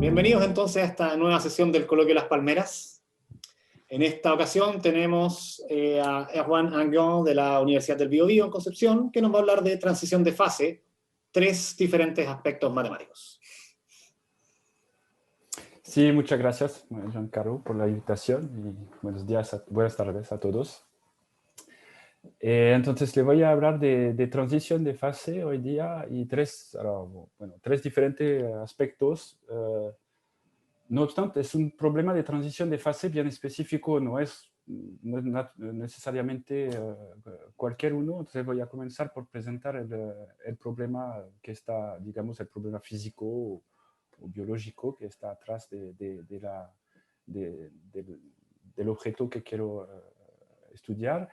Bienvenidos entonces a esta nueva sesión del Coloquio Las Palmeras. En esta ocasión tenemos a Erwan Anguian de la Universidad del Biobío en Concepción, que nos va a hablar de transición de fase, tres diferentes aspectos matemáticos. Sí, muchas gracias, Giancarlo, por la invitación y buenos días, buenas tardes a todos. Entonces, le voy a hablar de transición de fase hoy día y tres diferentes aspectos. No obstante, es un problema de transición de fase bien específico, no es necesariamente cualquier uno. Entonces, voy a comenzar por presentar el problema que está, digamos, el problema físico o biológico que está atrás del objeto que quiero estudiar.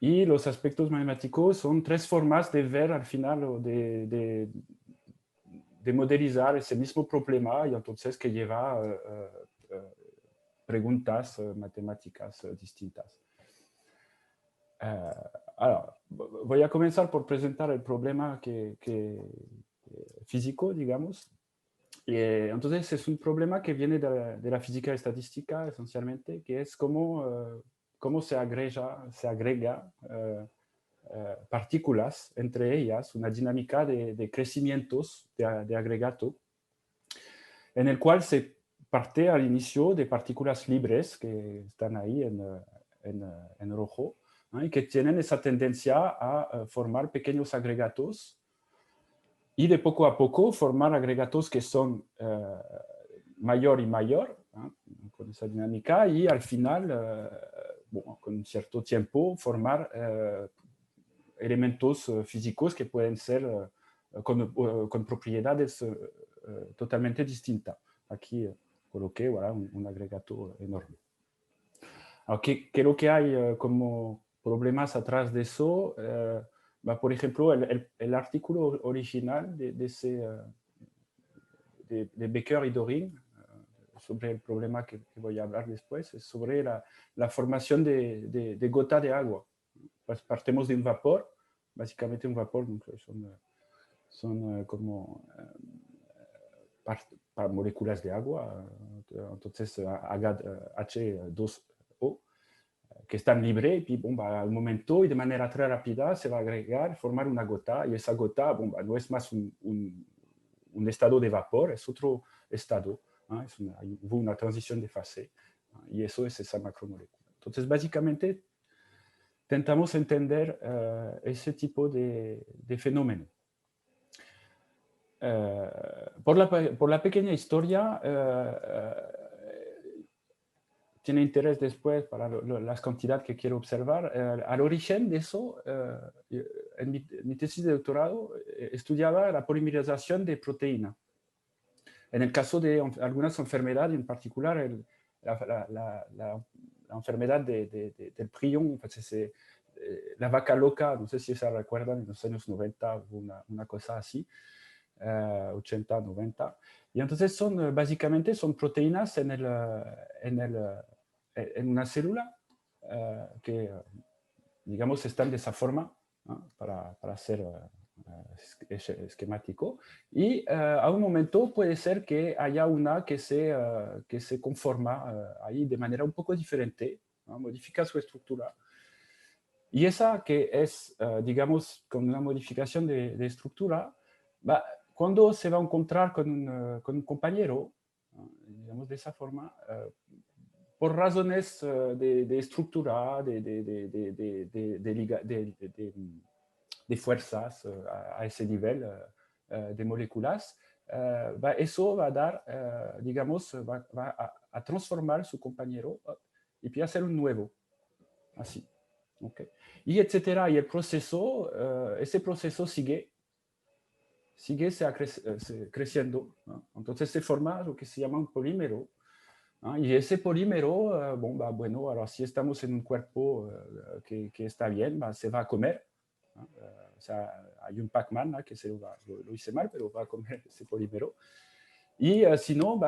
Y los aspectos matemáticos son tres formas de ver al final o de modelizar ese mismo problema y entonces que lleva preguntas matemáticas distintas. Ahora, voy a comenzar por presentar el problema físico, digamos. Entonces es un problema que viene de la física estadística esencialmente, que es cómo se agrega partículas entre ellas, una dinámica de crecimientos de agregato, en el cual se parte al inicio de partículas libres que están ahí en rojo, ¿no? Y que tienen esa tendencia a formar pequeños agregatos y de poco a poco formar agregatos que son mayor y mayor, ¿no? Con esa dinámica, y al final, con un cierto tiempo, formar elementos físicos que pueden ser con propiedades totalmente distintas. Aquí coloqué un agregato enorme. ¿Qué es lo que hay como problemas atrás de eso? Por ejemplo, el artículo original de Becker y Dorin sobre el problema que voy a hablar después, es sobre la formación de gota de agua. Partimos de un vapor, básicamente un vapor, son como moléculas de agua, entonces H2O, que están libres, y al momento y de manera très rápida se va a agregar, formar una gota, y esa gota no es más un estado de vapor, es otro estado, ¿no? Hubo una transición de fase, ¿no? Y eso es esa macromolécula. Entonces, básicamente, intentamos entender ese tipo de fenómeno. Por la pequeña historia, tiene interés después para las cantidades que quiero observar. Al origen de eso, en mi tesis de doctorado, estudiaba la polimerización de proteína. En el caso de algunas enfermedades, en particular la enfermedad del prion, pues la vaca loca, no sé si se recuerdan, en los años 90 hubo una cosa así, 80, 90. Y entonces básicamente son proteínas en una célula que, digamos, están de esa forma, ¿no? para ser esquemático. Y a un momento puede ser que haya una que se conforma ahí de manera un poco diferente, ¿no? Modifica su estructura. Y esa que es, digamos, con una modificación de estructura, cuando se va a encontrar con un compañero, digamos de esa forma, por razones de estructura, de fuerzas a ese nivel de moléculas, eso va a dar, digamos, va a transformar su compañero y empieza a ser un nuevo, así. Okay. Y etcétera, y el proceso, ese proceso sigue creciendo, ¿no? Entonces se forma lo que se llama un polímero, ¿no? Y ese polímero, bueno, ahora si estamos en un cuerpo que está bien, se va a comer, ¿no? O sea, hay un Pac-Man, ¿no? Que lo hice mal, pero va a comer ese polímero. Y si no,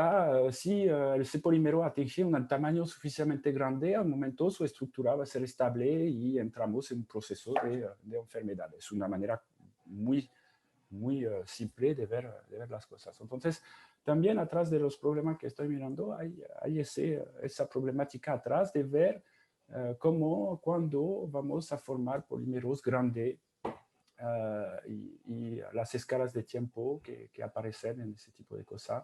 si ese polímero atinge un tamaño suficientemente grande, a un momento su estructura va a ser estable y entramos en un proceso de enfermedad. Es una manera muy muy simple de ver las cosas. Entonces, también atrás de los problemas que estoy mirando, hay esa problemática atrás de ver cómo, cuándo vamos a formar polímeros grandes y las escalas de tiempo que aparecen en ese tipo de cosas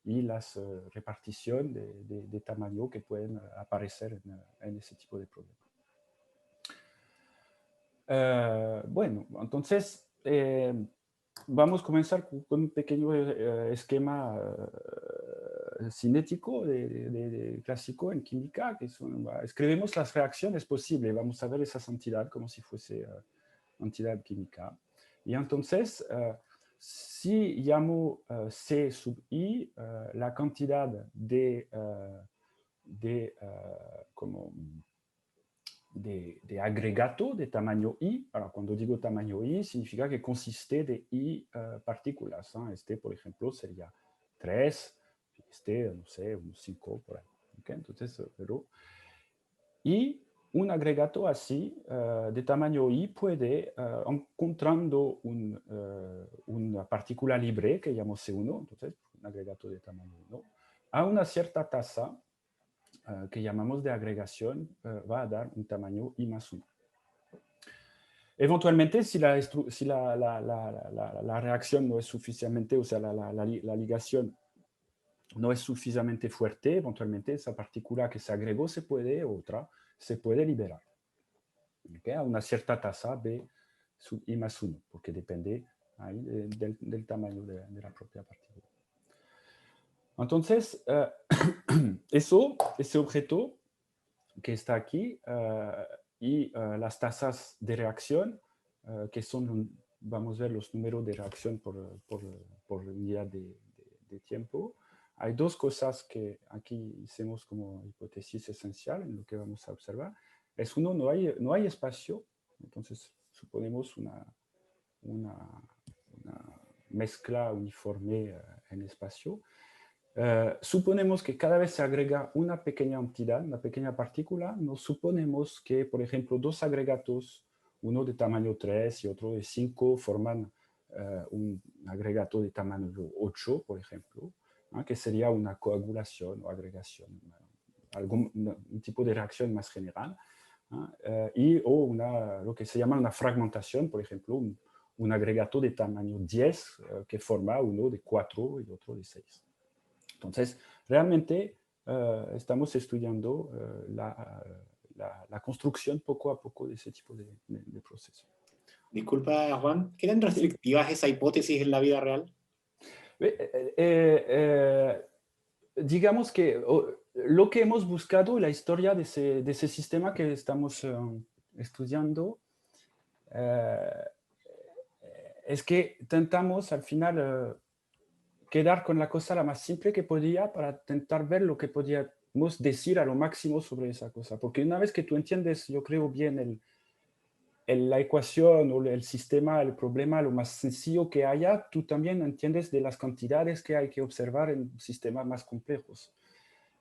y las repartición de tamaño que pueden aparecer en ese tipo de problemas. Bueno, entonces vamos a comenzar con un pequeño esquema cinético clásico en química, que escribimos las reacciones posibles, vamos a ver esa entidad como si fuese entidad química. Y entonces, si llamo C sub I la cantidad de agregato de tamaño I. Ahora, cuando digo tamaño I, significa que consiste de I partículas. Este, por ejemplo, sería 3, este, no sé, unos 5 por ahí. ¿Okay? Entonces, y un agregato así, de tamaño I, puede, encontrando una partícula libre, que llamo C1, entonces, un agregato de tamaño 1, a una cierta tasa, que llamamos de agregación, va a dar un tamaño I más 1. Eventualmente, si la reacción no es suficientemente, o sea, la ligación no es suficientemente fuerte, eventualmente esa partícula que se agregó se puede liberar. ¿Okay? A una cierta tasa B sub I más 1, porque depende ahí del tamaño de la propia partícula. Entonces, ese objeto que está aquí y las tasas de reacción, que son, vamos a ver los números de reacción por unidad de tiempo. Hay dos cosas que aquí hicimos como hipótesis esencial en lo que vamos a observar. Es uno, no hay espacio, entonces suponemos una mezcla uniforme en espacio. Suponemos que cada vez se agrega una pequeña entidad, una pequeña partícula. Nos suponemos que, por ejemplo, dos agregatos, uno de tamaño 3 y otro de 5, forman un agregato de tamaño 8, por ejemplo, que sería una coagulación o agregación, un tipo de reacción más general, o lo que se llama una fragmentación, por ejemplo, un agregato de tamaño 10 que forma uno de 4 y otro de 6. Entonces, realmente estamos estudiando la construcción poco a poco de ese tipo de proceso. Disculpa, Juan, ¿qué tan restrictiva es esa hipótesis en la vida real? Digamos que lo que hemos buscado en la historia de ese sistema que estamos estudiando es que intentamos al final quedar con la cosa la más simple que podía para intentar ver lo que podíamos decir a lo máximo sobre esa cosa. Porque una vez que tú entiendes, yo creo, bien la ecuación o el sistema, el problema, lo más sencillo que haya, tú también entiendes de las cantidades que hay que observar en sistemas más complejos.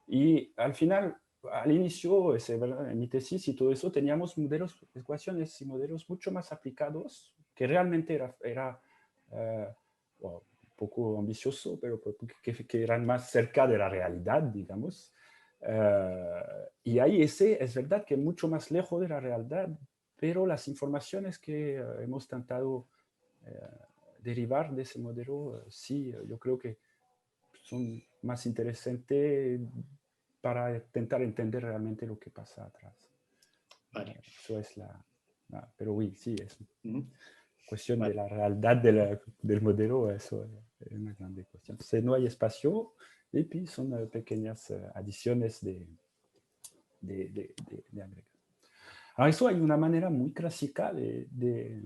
Y al final, al inicio, en mi tesis y todo eso, teníamos modelos, ecuaciones y modelos mucho más aplicados, que realmente era un poco ambicioso, pero que eran más cerca de la realidad, digamos. Y ahí es verdad que mucho más lejos de la realidad, pero las informaciones que hemos intentado derivar de ese modelo, sí, yo creo que son más interesantes para intentar entender realmente lo que pasa atrás. Vale. Eso es pero sí, es cuestión vale. de la realidad del modelo, eso es una grande cuestión. Entonces no hay espacio y pues son pequeñas adiciones de agregar. Ahora, eso hay una manera muy clásica de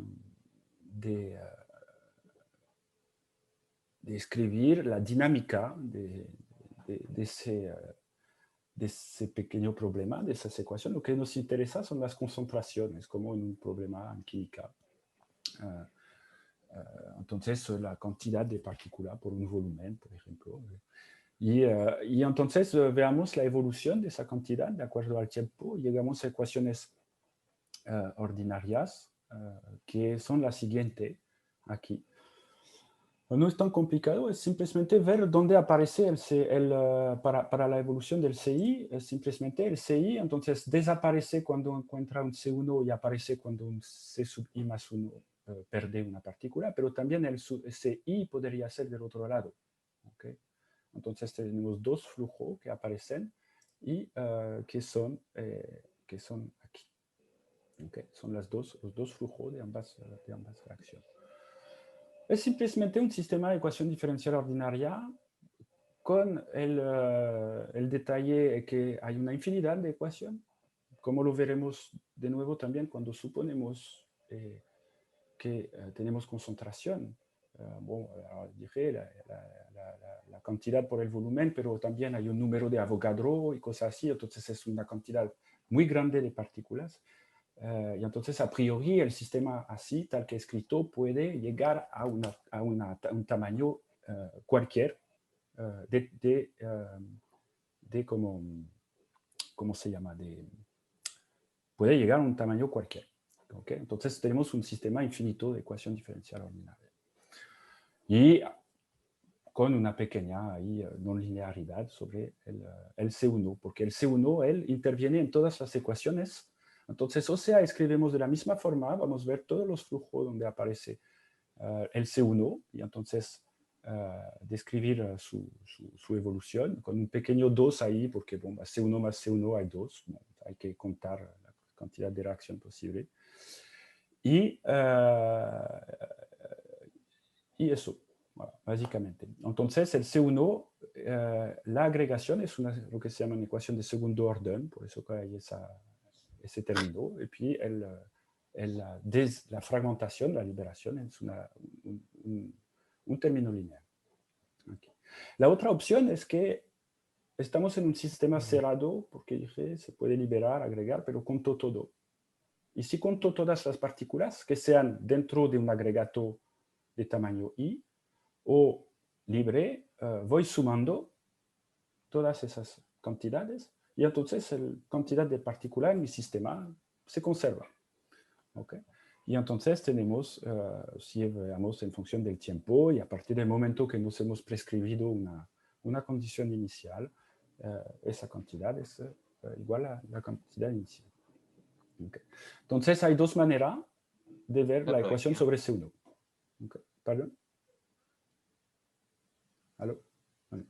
escribir la dinámica de ese pequeño problema, de esas ecuaciones. Lo que nos interesa son las concentraciones, como en un problema en química. Entonces, la cantidad de partículas por un volumen, por ejemplo. Y entonces veamos la evolución de esa cantidad de acuerdo al tiempo. Llegamos a ecuaciones ordinarias, que son las siguientes aquí. No es tan complicado, es simplemente ver dónde aparece para la evolución del CI, es simplemente el CI, entonces desaparece cuando encuentra un C1 y aparece cuando un C sub I más 1 pierde una partícula, pero también el CI podría ser del otro lado. ¿Okay? Entonces tenemos dos flujos que aparecen y que son aquí. ¿Okay? Son los dos flujos de ambas reacciones. Es simplemente un sistema de ecuación diferencial ordinaria con el detalle que hay una infinidad de ecuaciones, como lo veremos de nuevo también cuando suponemos que tenemos concentración. Dije la cantidad por el volumen, pero también hay un número de Avogadro y cosas así, entonces es una cantidad muy grande de partículas. Y entonces, a priori, el sistema así, tal que escrito, puede llegar a un tamaño cualquier de ¿cómo se llama? Puede llegar a un tamaño cualquier. ¿Okay? Entonces, tenemos un sistema infinito de ecuación diferencial ordinaria. Y con una pequeña no linearidad sobre el C1, porque el C1, él interviene en todas las ecuaciones. Entonces, o sea, escribimos de la misma forma, vamos a ver todos los flujos donde aparece el C1, y entonces describir su evolución, con un pequeño 2 ahí, porque bon, C1 más C1 hay 2, bon, hay que contar la cantidad de reacción posible. Y eso. Voilà, básicamente. Entonces, el C1, la agregación es lo que se llama una ecuación de segundo orden, por eso que hay ese término. Y puis, la fragmentación, la liberación, es un término lineal. Okay. La otra opción es que estamos en un sistema cerrado, porque dije, se puede liberar, agregar, pero conto todo. Y si conto todas las partículas que sean dentro de un agregato de tamaño I, o libre, voy sumando todas esas cantidades y entonces la cantidad de partículas en mi sistema se conserva. ¿Okay? Y entonces tenemos, si veamos en función del tiempo y a partir del momento que nos hemos prescribido una condición inicial, esa cantidad es igual a la cantidad inicial. Okay. Entonces hay dos maneras de ver la ecuación sobre C1. Okay. ¿Perdón? ¿Aló? Vale.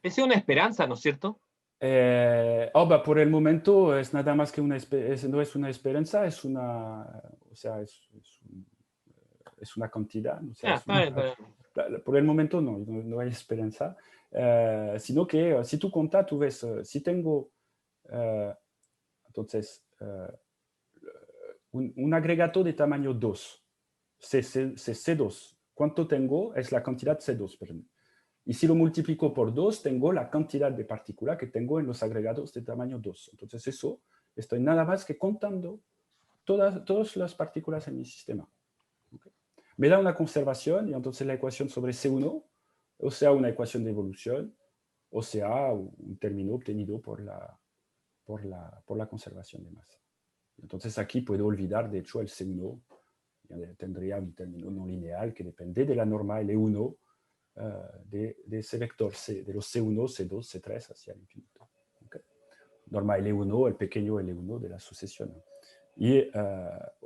Esa es una esperanza, ¿no es cierto? Por el momento es nada más que no es una esperanza, es una, o sea, es una cantidad. O sea, por el momento no hay esperanza, sino que si tú contas, tú ves, si tengo, entonces, un agregato de tamaño 2, C2, ¿cuánto tengo? Es la cantidad C2, perdón. Y si lo multiplico por 2, tengo la cantidad de partículas que tengo en los agregados de tamaño 2. Entonces eso, estoy nada más que contando todas las partículas en mi sistema. ¿Okay? Me da una conservación y entonces la ecuación sobre C1, o sea, una ecuación de evolución, o sea, un término obtenido por la conservación de masa. Entonces aquí puedo olvidar, de hecho, el C1. Tendría un término no lineal que depende de la norma L1 de ese vector C, de los C1, C2, C3 hacia el infinito. Okay. Norma L1, el pequeño L1 de la sucesión. Y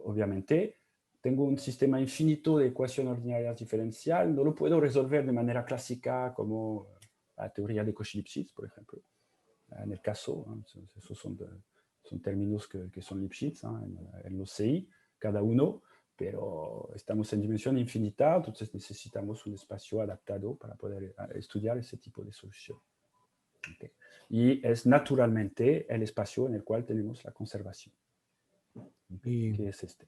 obviamente tengo un sistema infinito de ecuaciones ordinarias diferencial, no lo puedo resolver de manera clásica como la teoría de Cauchy-Lipschitz, por ejemplo. En el caso, esos son términos que son Lipschitz en los CI, cada uno, pero estamos en dimensión infinita, entonces necesitamos un espacio adaptado para poder estudiar ese tipo de solución. Okay. Y es naturalmente el espacio en el cual tenemos la conservación, okay, que es este.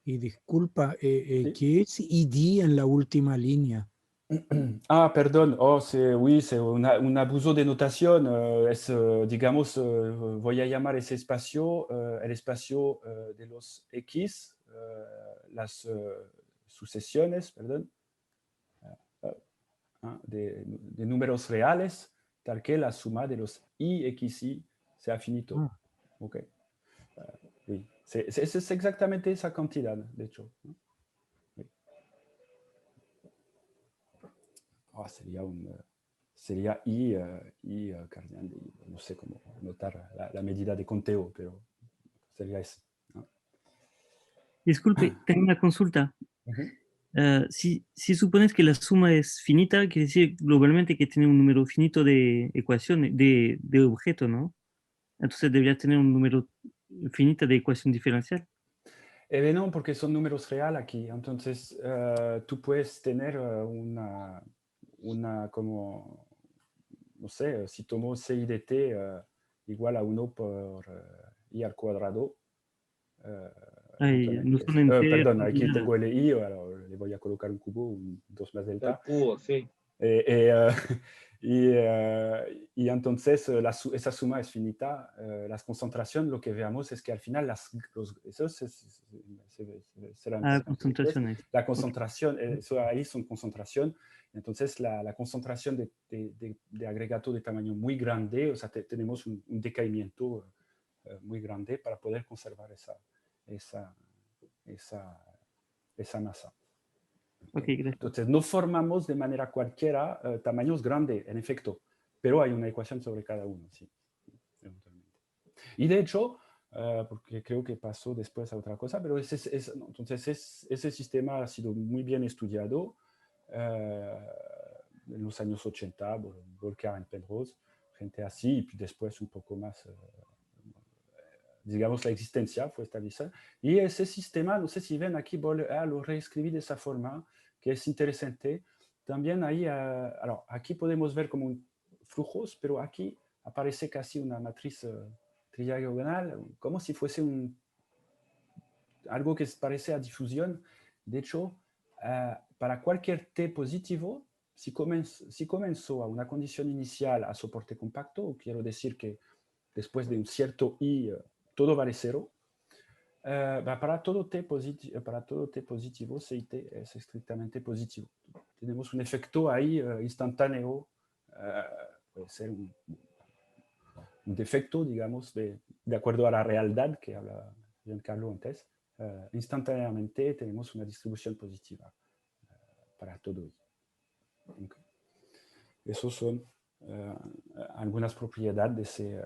Y disculpa, ¿Sí? ¿qué es ID en la última línea? Perdón, oui, es un abuso de notación. Digamos, voy a llamar ese espacio el espacio de los X, las sucesiones, perdón, de números reales, tal que la suma de los IXY sea finito. Okay. Oui. Es exactamente esa cantidad, de hecho. ¿No? sería I cardinal de I. No sé cómo notar la medida de conteo, pero sería eso, ¿no? Disculpe, tengo una consulta. Ujú. Si supones que la suma es finita, quiere decir globalmente que tiene un número finito de ecuaciones, de objetos, ¿no? Entonces debería tener un número finito de ecuación diferencial. No, porque son números reales aquí. Entonces, tú puedes tener una como, no sé, si tomo CI de t igual a 1 por I al cuadrado, Ay, no eventualmente. son enteros Perdón, ni aquí nada. tengo el I, alors le voy a colocar un cubo, un 2 más El delta. cubo, sí. Y entonces esa suma es finita. Las concentraciones, lo que veamos es que al final eso será Ah, interesante después. concentraciones. La Ok. concentración, eso ahí son concentración. Entonces la concentración de agregato de tamaño muy grande, o sea, tenemos un decaimiento muy grande para poder conservar esa masa. Ok, gracias. Entonces, no formamos de manera cualquiera tamaños grandes, en efecto, pero hay una ecuación sobre cada uno, sí, eventualmente. Y de hecho, porque creo que pasó después a otra cosa, pero entonces ese sistema ha sido muy bien estudiado en los años 80, Volcker y Penrose, gente así, y después un poco más, digamos, la existencia fue establecida. Y ese sistema, no sé si ven aquí, lo reescribí de esa forma, que es interesante. También ahí, aquí podemos ver como flujos, pero aquí aparece casi una matriz tridiagonal, como si fuese algo que parece a difusión. De hecho, para cualquier t positivo, si comenzó a una condición inicial a soporte compacto, quiero decir que después de un cierto i, todo vale cero. Para todo t positivo, CIT es estrictamente positivo. Tenemos un efecto ahí instantáneo, puede ser un defecto, digamos, de acuerdo a la realidad que habla Giancarlo antes. Instantáneamente tenemos una distribución positiva para todo i. Okay. Esos son algunas propiedades de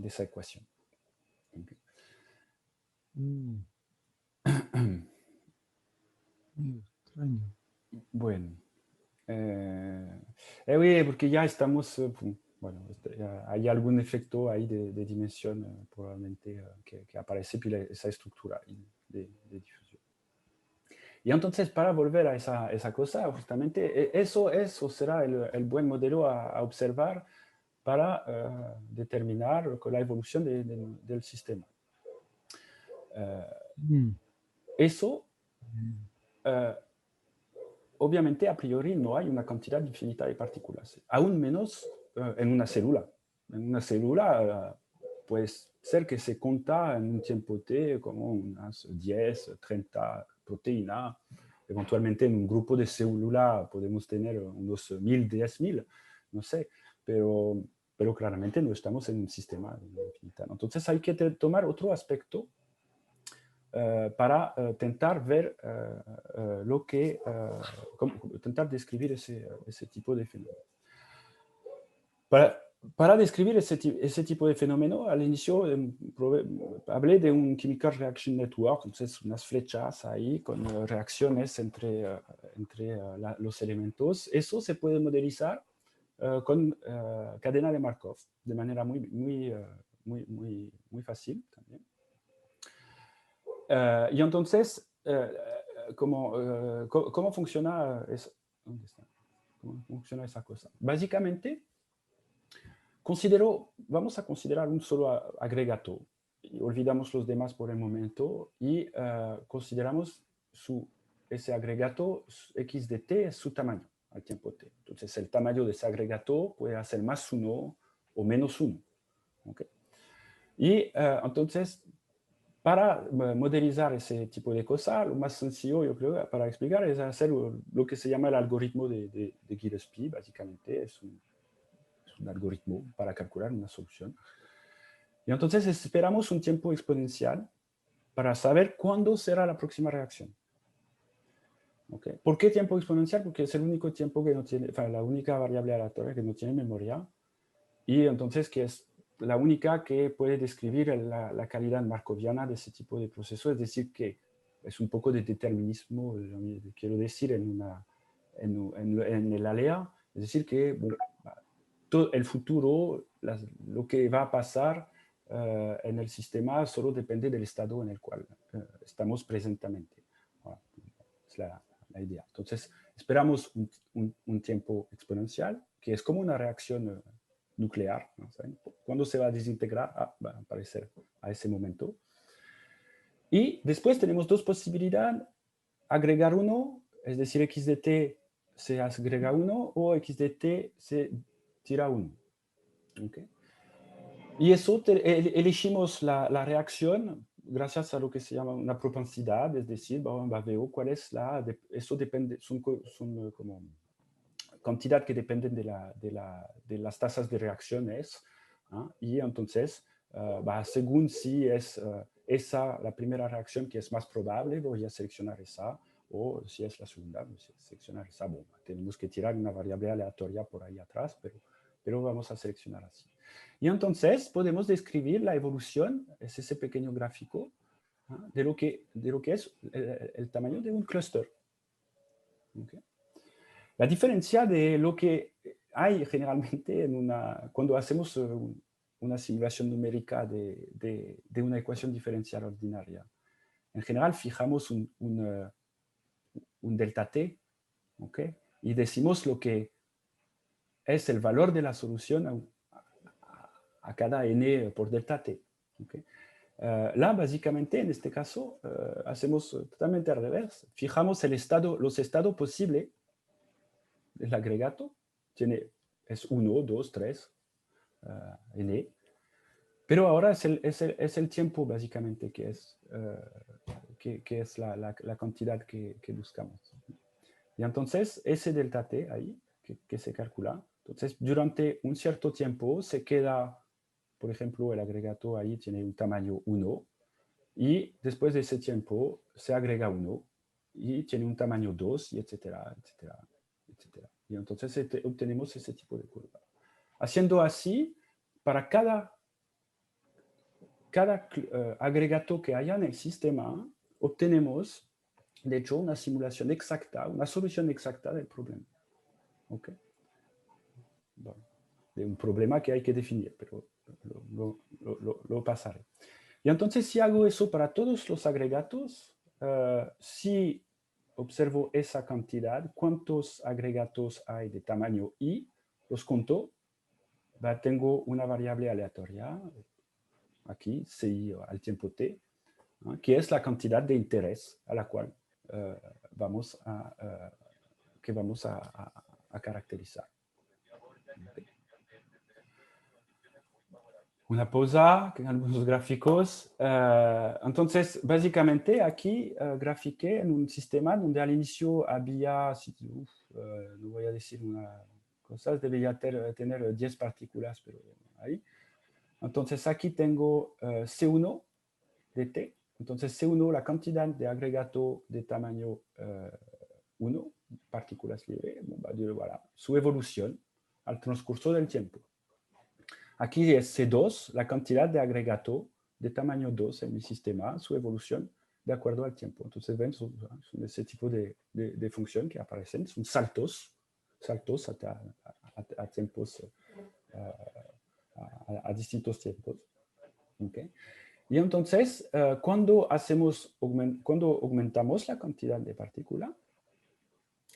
esa ecuación. Okay. Muy extraño. Bueno, oui, porque ya estamos, bueno, hay algún efecto ahí de dimensión probablemente que aparece por esa estructura de difusión. Y entonces, para volver a esa cosa, justamente eso será el buen modelo a observar para determinar la evolución del sistema. Eso, obviamente, a priori no hay una cantidad infinita de partículas, aún menos en una célula. En una célula puede ser que se cuenta en un tiempo t como unas 10, 30 proteínas. Eventualmente en un grupo de células podemos tener unos 1000, 10.000, no sé, pero claramente no estamos en un sistema infinito. Entonces hay que tomar otro aspecto para tentar ver tentar describir ese tipo de fenómeno. Para describir ese tipo de fenómeno, al inicio hablé de un Chemical Reaction Network, entonces unas flechas ahí con reacciones entre los elementos. Eso se puede modelizar con cadena de Markov de manera muy fácil también. Y entonces, ¿cómo funciona eso? ¿Dónde está? ¿Cómo funciona esa cosa? Básicamente, vamos a considerar un solo agregato y olvidamos los demás por el momento y consideramos ese agregato x de t es su tamaño al tiempo t. Entonces, el tamaño de ese agregato puede ser más 1 o menos 1. ¿Okay? Y entonces, para modelizar ese tipo de cosas, lo más sencillo, yo creo, para explicar es hacer lo que se llama el algoritmo de Gillespie. Básicamente es un algoritmo para calcular una solución. Y entonces esperamos un tiempo exponencial para saber cuándo será la próxima reacción. ¿Okay? ¿Por qué tiempo exponencial? Porque es el único tiempo que no tiene, la única variable aleatoria que no tiene memoria, y entonces que es la única que puede describir la calidad markoviana de ese tipo de proceso, es decir, que es un poco de determinismo, quiero decir, en el ALEA, es decir, que bueno, todo el futuro, lo que va a pasar en el sistema solo depende del estado en el cual estamos presentemente. Bueno, es la idea. Entonces, esperamos un tiempo exponencial, que es como una reacción nuclear, ¿no? Cuando se va a desintegrar, va a aparecer a ese momento. Y después tenemos dos posibilidades: agregar uno, es decir, x de t se agrega uno, o x de t se tira uno. ¿Okay? Y eso elegimos la reacción gracias a lo que se llama una propensidad, es decir, veo cuál es eso depende, son como cantidad que dependen de las tasas de reacciones, ¿ah? Y entonces, según si es esa la primera reacción que es más probable, voy a seleccionar esa, o si es la segunda, voy a seleccionar esa. Bueno, tenemos que tirar una variable aleatoria por ahí atrás, pero vamos a seleccionar así. Y entonces podemos describir la evolución, es ese pequeño gráfico, ¿ah? de lo que es el tamaño de un clúster. ¿Okay? La diferencia de lo que hay generalmente cuando hacemos una simulación numérica de una ecuación diferencial ordinaria. En general fijamos un delta t, ¿okay? Y decimos lo que es el valor de la solución a cada n por delta t. ¿Okay? Là, básicamente, en este caso, hacemos totalmente al revés. Fijamos los estados posibles del agregato. Es 1, 2, 3, n. Pero ahora es el tiempo, básicamente, que es la cantidad que buscamos. Y entonces, ese delta t ahí, que se calcula, entonces, durante un cierto tiempo se queda, por ejemplo, el agregato ahí tiene un tamaño 1, y después de ese tiempo se agrega 1, y tiene un tamaño 2, y etcétera, etcétera, etcétera. Y entonces obtenemos ese tipo de curva. Haciendo así, para cada agregato que haya en el sistema, obtenemos, de hecho, una simulación exacta, una solución exacta del problema. ¿Okay? Bueno, de un problema que hay que definir, pero lo pasaré. Y entonces, si hago eso para todos los agregatos, si observo esa cantidad, cuántos agregatos hay de tamaño i, los conto, tengo una variable aleatoria, aquí, ci al tiempo t, ¿no? Que es la cantidad de interés a la cual vamos a caracterizar. Okay. Una pausa en algunos gráficos. Entonces, básicamente aquí grafiqué en un sistema donde al inicio había, no voy a decir una cosa, debería tener 10 partículas, pero ahí. Entonces aquí tengo C1 de T. Entonces C1, la cantidad de agregato de tamaño 1, partículas libres, voilà, su evolución al transcurso del tiempo. Aquí es C2, la cantidad de agregato de tamaño 2 en mi sistema, su evolución de acuerdo al tiempo. Entonces ven, son ese tipo de función que aparecen, son saltos a tiempos, a distintos tiempos. ¿Okay? Y entonces, cuando aumentamos la cantidad de partícula,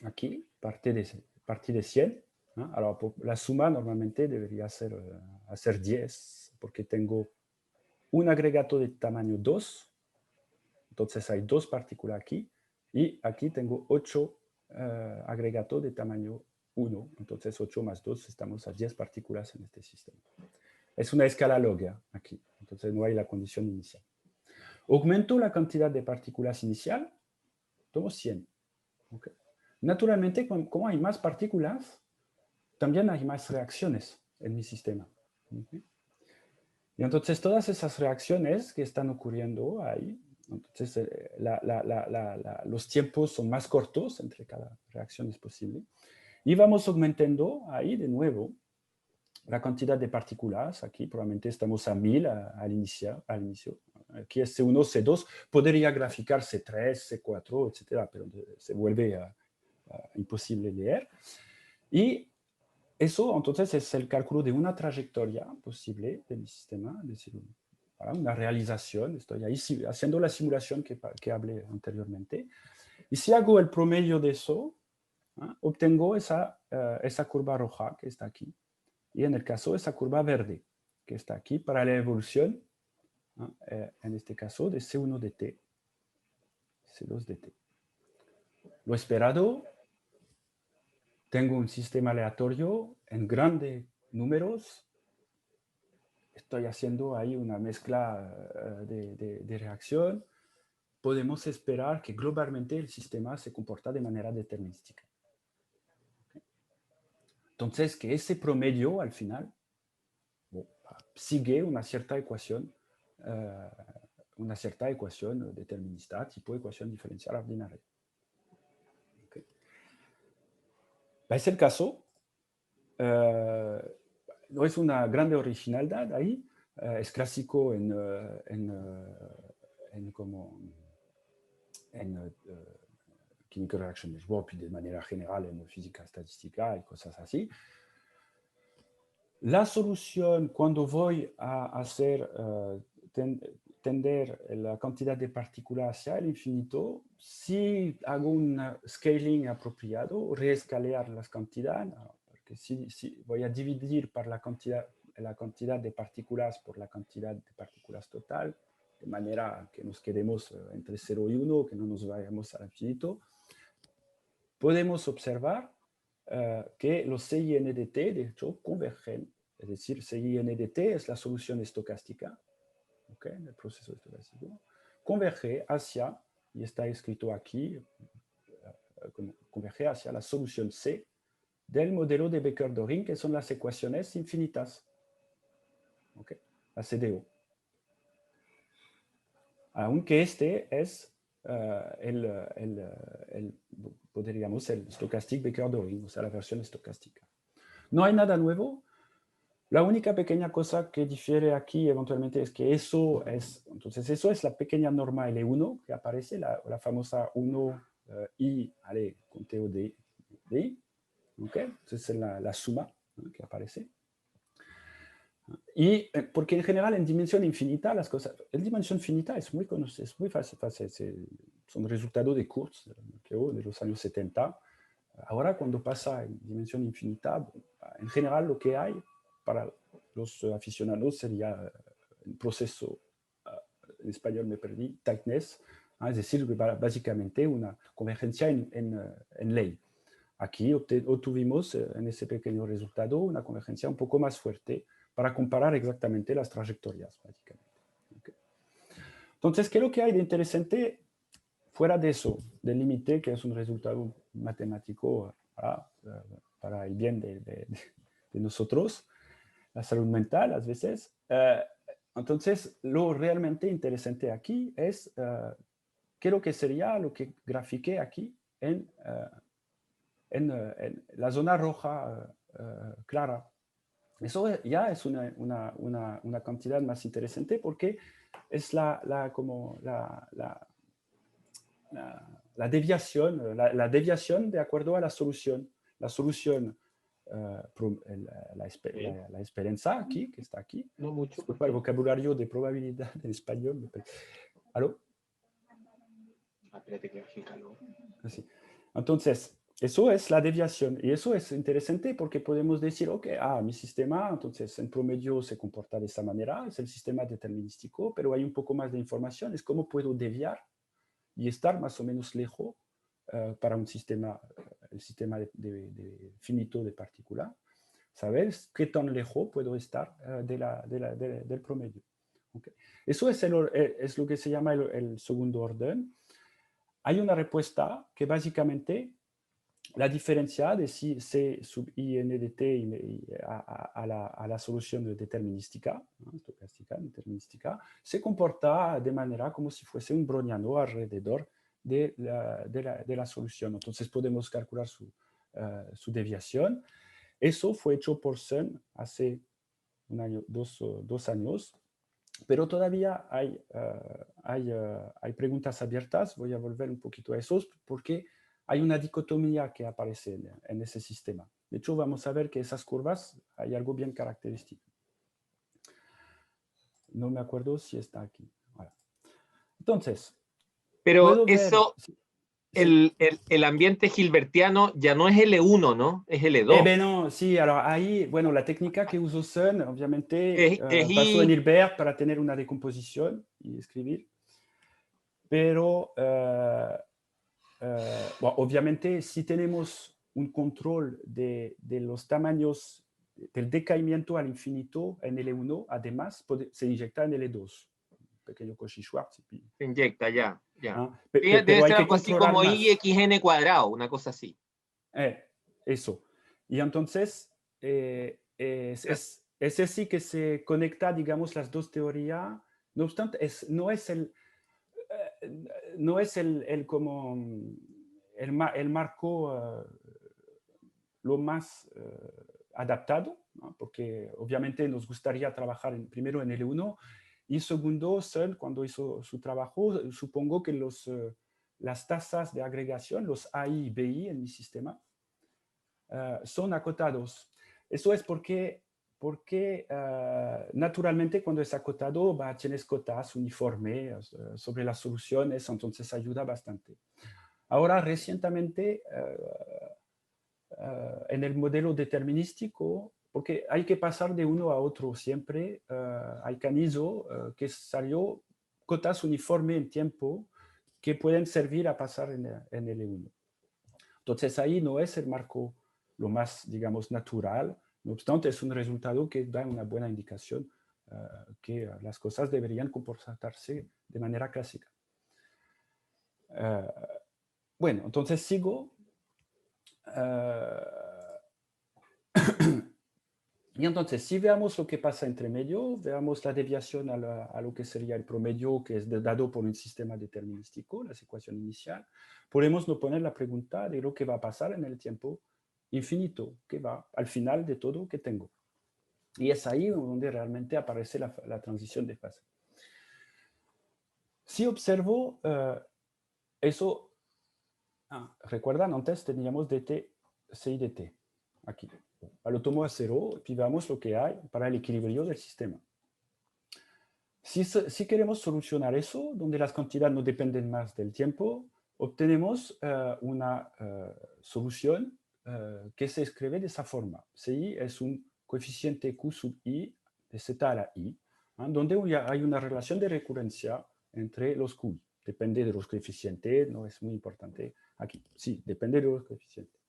aquí, parte de 100, ¿no? Ahora, la suma normalmente debería ser 10, porque tengo un agregato de tamaño 2, entonces hay 2 partículas aquí, y aquí tengo 8 agregatos de tamaño 1, entonces 8 más 2, estamos a 10 partículas en este sistema. Es una escala log aquí, entonces no hay la condición inicial. Aumento la cantidad de partículas inicial, tomo 100. ¿Okay? Naturalmente, como hay más partículas, también hay más reacciones en mi sistema. ¿Okay? Y entonces todas esas reacciones que están ocurriendo ahí, Entonces, los tiempos son más cortos entre cada reacción es posible. Y vamos aumentando ahí de nuevo la cantidad de partículas. Aquí probablemente estamos a 1000 al inicio. Aquí es C1, C2. Podría graficar C3, C4, etcétera, pero se vuelve imposible leer. Y eso, entonces, es el cálculo de una trayectoria posible de mi sistema, es decir, una realización. Estoy ahí haciendo la simulación que hablé anteriormente. Y si hago el promedio de eso, obtengo esa curva roja que está aquí. Y en el caso, esa curva verde que está aquí para la evolución, en este caso, de C1 de t, C2 de t. Lo esperado, tengo un sistema aleatorio en grandes números. Estoy haciendo ahí una mezcla de reacción. Podemos esperar que globalmente el sistema se comporta de manera determinística. Entonces, que ese promedio, al final, sigue una cierta ecuación determinista, tipo ecuación diferencial ordinaria. Okay. Es el caso. No es una grande originalidad ahí. Es clásico en Chemical Reaction Network y de manera general en física estadística y cosas así. La solución cuando voy a hacer tender la cantidad de partículas hacia el infinito, si hago un scaling apropiado, reescalear las cantidades, porque si voy a dividir por la cantidad de partículas por la cantidad de partículas total, de manera que nos quedemos entre 0 y 1, que no nos vayamos al infinito, podemos observar que los CIN de t, de hecho, convergen. Es decir, CIN de t es la solución estocástica, ¿okay? El proceso estocástico. Converge hacia, y está escrito aquí, converge hacia la solución C del modelo de Becker-Doring, que son las ecuaciones infinitas, ¿okay? La CDO. Aunque este es podríamos el stochastic Becker-Doring, o sea, la versión estocástica. No hay nada nuevo. La única pequeña cosa que difiere aquí eventualmente es que eso es la pequeña norma L1 que aparece, la famosa 1 I, con TOD, ¿okay? Entonces es la suma, ¿no?, que aparece. Y porque en general en dimensión infinita las cosas, en dimensión finita es muy fácil, son resultados de Kurtz, creo, de los años 70. Ahora cuando pasa en dimensión infinita, en general lo que hay para los aficionados sería el proceso, en español me perdí, tightness, es decir, básicamente una convergencia en ley. Aquí obtuvimos en ese pequeño resultado una convergencia un poco más fuerte para comparar exactamente las trayectorias, básicamente. Okay. Entonces, ¿qué es lo que hay de interesante fuera de eso, del límite, que es un resultado matemático para el bien de nosotros, la salud mental, a veces? Entonces, lo realmente interesante aquí es qué es lo que sería lo que grafiqué aquí en la zona roja clara. Eso ya es una cantidad más interesante porque es la deviación, la deviación de acuerdo a la solución. La solución, la esperanza aquí, que está aquí. No mucho. Disculpa el vocabulario de probabilidad en español. ¿Aló? Espérate que baje el calor. Así. Entonces, eso es la deviación y eso es interesante porque podemos decir, ok, mi sistema, entonces en promedio se comporta de esa manera, es el sistema determinístico, pero hay un poco más de información, es cómo puedo desviar y estar más o menos lejos para un sistema, el sistema de finito de partículas, saber qué tan lejos puedo estar del promedio. Okay. Eso es lo que se llama el segundo orden. Hay una respuesta que básicamente la diferencia de si C sub I n de t a la solución determinística, ¿no? Estocástica, determinística, se comporta de manera como si fuese un browniano alrededor de la solución. Entonces podemos calcular su desviación. Eso fue hecho por Sun hace un año, dos años, pero todavía hay preguntas abiertas. Voy a volver un poquito a esos porque hay una dicotomía que aparece en ese sistema. De hecho, vamos a ver que esas curvas hay algo bien característico. No me acuerdo si está aquí. Voilà. Entonces, Pero puedo ver... eso, Sí. el ambiente gilbertiano ya no es L1, ¿no? Es L2. Ben non, sí, alors ahí, bueno, la técnica que usó Sun, obviamente, Es basó en I, Hilbert para tener una decomposición y escribir, pero bueno, obviamente si tenemos un control de los tamaños del decaimiento al infinito en L1, además se inyecta en L2, pequeño Cauchy-Schwarz. se inyecta ya. Pero Debe hay ser que algo así controlar como más. IXN cuadrado, una cosa así. Eso. Y entonces, es así que se conecta, digamos, las dos teorías. No obstante, no es como el marco lo más adaptado, ¿no? Porque obviamente nos gustaría trabajar primero en L1 y segundo, Sun, cuando hizo su trabajo, supongo que las tasas de agregación, los AI y BI en mi sistema, son acotados. Eso es porque naturalmente cuando es acotado tienes cotas uniformes sobre las soluciones, entonces ayuda bastante. Ahora, recientemente, en el modelo determinístico, porque hay que pasar de uno a otro siempre, hay Canizo que salió cotas uniformes en tiempo que pueden servir a pasar en L1. Entonces ahí no es el marco lo más, digamos, natural. No obstante, es un resultado que da una buena indicación que las cosas deberían comportarse de manera clásica. Bueno, entonces sigo. Y entonces, si veamos lo que pasa entre medio, veamos la desviación a lo que sería el promedio que es dado por un sistema determinístico, la ecuación inicial, podemos no poner la pregunta de lo que va a pasar en el tiempo infinito, que va al final de todo que tengo. Y es ahí donde realmente aparece la transición de fase. Si observo eso, recuerdan, antes teníamos dt, ci dt, aquí. Lo tomo a cero y vamos lo que hay para el equilibrio del sistema. Si queremos solucionar eso, donde las cantidades no dependen más del tiempo, obtenemos una solución que se escribe de esa forma. Ci es un coeficiente q sub i de z a la i, donde hay una relación de recurrencia entre los qi. Depende de los coeficientes, no es muy importante aquí. Sí, depende de los coeficientes.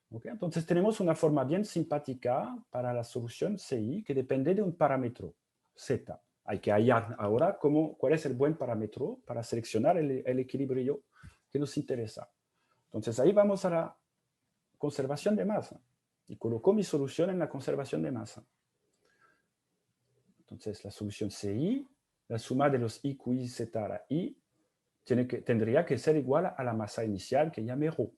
¿Okay? Entonces tenemos una forma bien simpática para la solución CI que depende de un parámetro Z. Hay que hallar ahora cuál es el buen parámetro para seleccionar el equilibrio que nos interesa. Entonces ahí vamos a la conservación de masa y coloco mi solución en la conservación de masa. Entonces la solución CI, la suma de los I, QI, Z a la I, tendría que ser igual a la masa inicial que llamé ρ.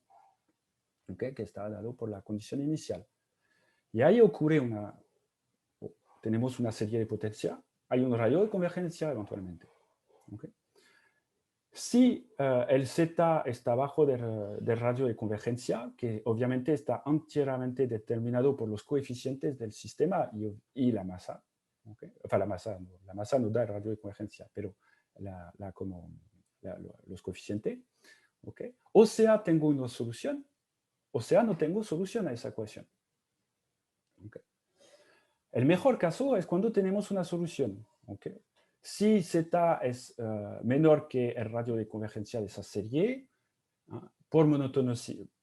Okay, que está dado por la condición inicial. Y ahí ocurre tenemos una serie de potencia, hay un rayo de convergencia eventualmente. Okay. Si el Z está abajo del radio de convergencia, que obviamente está enteramente determinado por los coeficientes del sistema y la masa, okay. Enfin, la masa no da el radio de convergencia, pero los coeficientes, okay. O sea, tengo una solución, o sea, no tengo solución a esa ecuación. Okay. El mejor caso es cuando tenemos una solución. Okay. Si Z es menor que el radio de convergencia de esa serie, por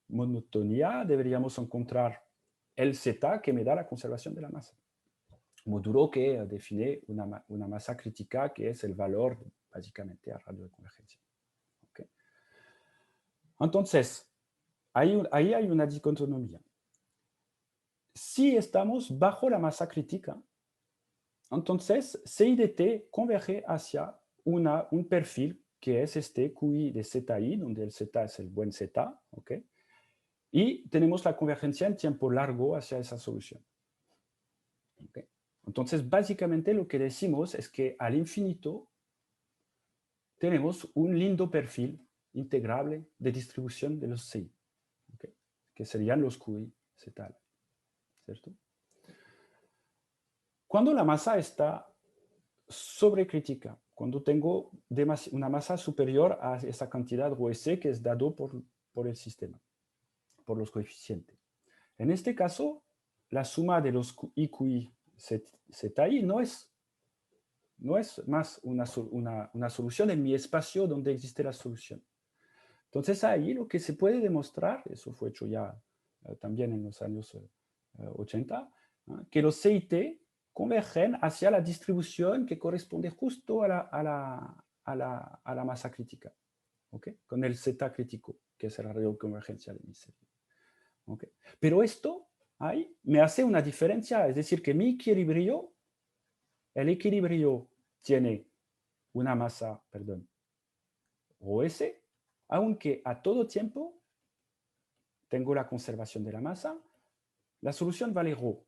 monotonía deberíamos encontrar el Z que me da la conservación de la masa. Módulo que define una masa crítica que es el valor básicamente al radio de convergencia. Okay. Entonces, ahí hay una dicotomía. Si estamos bajo la masa crítica, entonces CIDT converge hacia un perfil que es este QI de ZI, donde el Z es el buen Z, ¿ok? Y tenemos la convergencia en tiempo largo hacia esa solución. ¿Okay? Entonces, básicamente lo que decimos es que al infinito tenemos un lindo perfil integrable de distribución de los CI, ¿okay? Que serían los QI Z, ¿cierto? Cuando la masa está sobrecrítica, cuando tengo una masa superior a esa cantidad ρS que es dado por el sistema, por los coeficientes. En este caso, la suma de los IQI ZI no es más una solución en mi espacio donde existe la solución. Entonces ahí lo que se puede demostrar, eso fue hecho ya también en los años 80, que los CIT convergen hacia la distribución que corresponde justo a la masa crítica, ¿okay? Con el Z crítico, que es el radio de convergencia de mi serie. ¿Okay? Pero esto ahí me hace una diferencia, es decir, que mi equilibrio, el equilibrio tiene una masa, perdón, ρS, aunque a todo tiempo tengo la conservación de la masa, la solución vale ρ.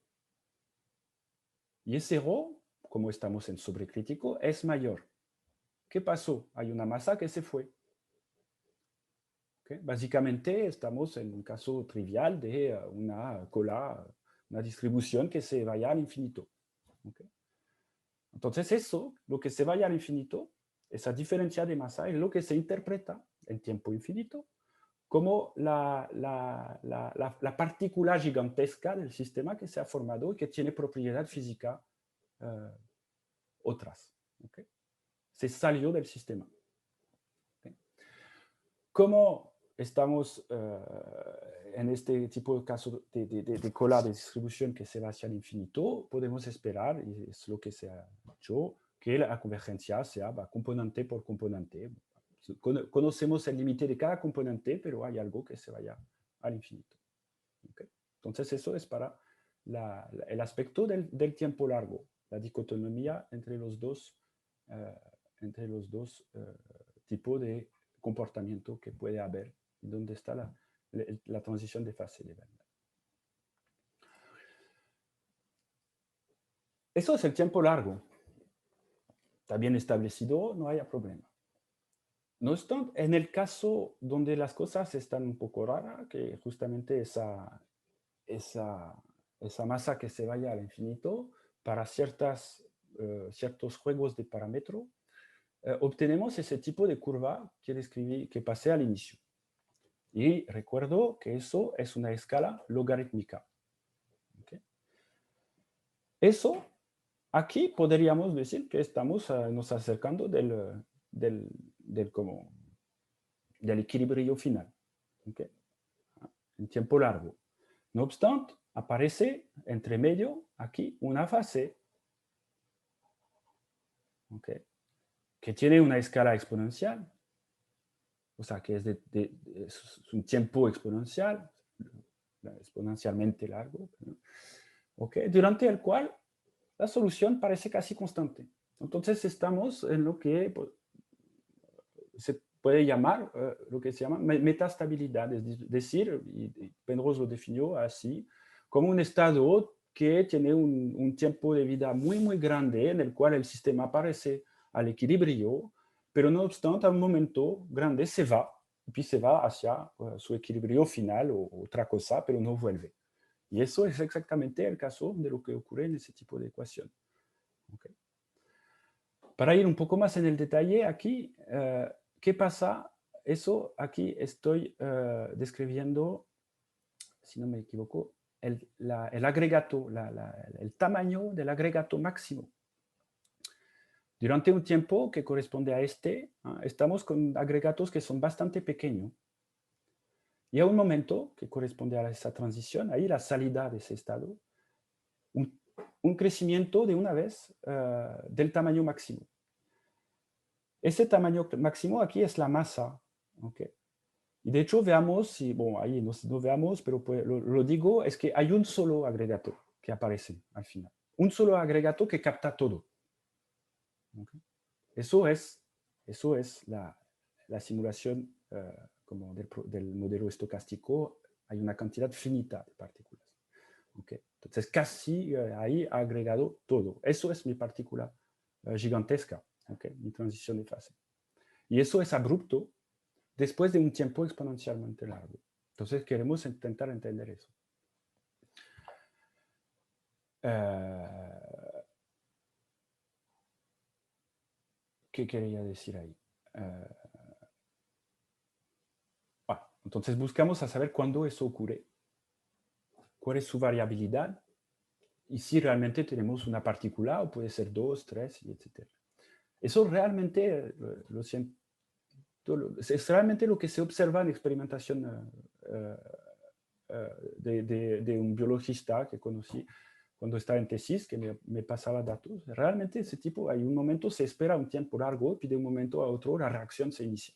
Y ese ρ, como estamos en sobrecrítico, es mayor. ¿Qué pasó? Hay una masa que se fue. ¿Okay? Básicamente estamos en un caso trivial de una cola, una distribución que se vaya al infinito. ¿Okay? Entonces eso, lo que se vaya al infinito, esa diferencia de masa es lo que se interpreta en tiempo infinito como la partícula gigantesca del sistema que se ha formado y que tiene propiedad física otras. ¿Okay? Se salió del sistema. ¿Okay? Como estamos en este tipo de caso de cola de distribución que se va hacia el infinito, podemos esperar, y es lo que se ha hecho, que la convergencia sea componente por componente. Conocemos el límite de cada componente, pero hay algo que se vaya al infinito. ¿Okay? Entonces eso es para el aspecto del tiempo largo, la dicotomía entre los dos tipos de comportamiento que puede haber, donde está la transición de fase de banda. Eso es el tiempo largo. Está bien establecido, no haya problema. No obstante, en el caso donde las cosas están un poco raras, que justamente esa masa que se vaya al infinito, para ciertos juegos de parámetros, obtenemos ese tipo de curva que pasé al inicio. Y recuerdo que eso es una escala logarítmica. ¿Okay? Eso, aquí podríamos decir que estamos nos acercando del equilibrio final. ¿Okay? En tiempo largo. No obstante, aparece entre medio aquí una fase, ¿okay? Que tiene una escala exponencial, o sea, que es un tiempo exponencial, exponencialmente largo, ¿okay? Durante el cual la solución parece casi constante. Entonces estamos en lo que se puede llamar, lo que se llama metastabilidad, es decir, y Penrose lo definió así, como un estado que tiene un tiempo de vida muy, muy grande, en el cual el sistema parece al equilibrio, pero no obstante, a un momento grande se va, y puis se va hacia su equilibrio final o otra cosa, pero no vuelve. Y eso es exactamente el caso de lo que ocurre en ese tipo de ecuación. ¿Okay? Para ir un poco más en el detalle, aquí, ¿qué pasa? Eso aquí estoy describiendo, si no me equivoco, el agregato, el tamaño del agregato máximo. Durante un tiempo que corresponde a estamos con agregatos que son bastante pequeños. Y a un momento que corresponde a esa transición, ahí la salida de ese estado, un crecimiento de una vez del tamaño máximo. Ese tamaño máximo aquí es la masa, ¿okay? Y de hecho, veamos, si, bueno, ahí no veamos, pero pues, lo digo, es que hay un solo agregato que aparece al final. Un solo agregato que capta todo. ¿Okay? Eso es la simulación como del modelo estocástico. Hay una cantidad finita de partículas. ¿Okay? Entonces, casi ahí ha agregado todo. Eso es mi partícula gigantesca, ¿okay? Mi transición de fase. Y eso es abrupto después de un tiempo exponencialmente largo. Entonces, queremos intentar entender eso. ¿Qué quería decir ahí? Entonces, buscamos a saber cuándo eso ocurre, cuál es su variabilidad, y si realmente tenemos una partícula, o puede ser 2, 3, etc. Eso realmente, lo siento, es realmente lo que se observa en experimentación de un biologista que conocí cuando estaba en tesis, que me pasaba datos. Realmente ese tipo, hay un momento, se espera un tiempo largo, y de un momento a otro la reacción se inicia.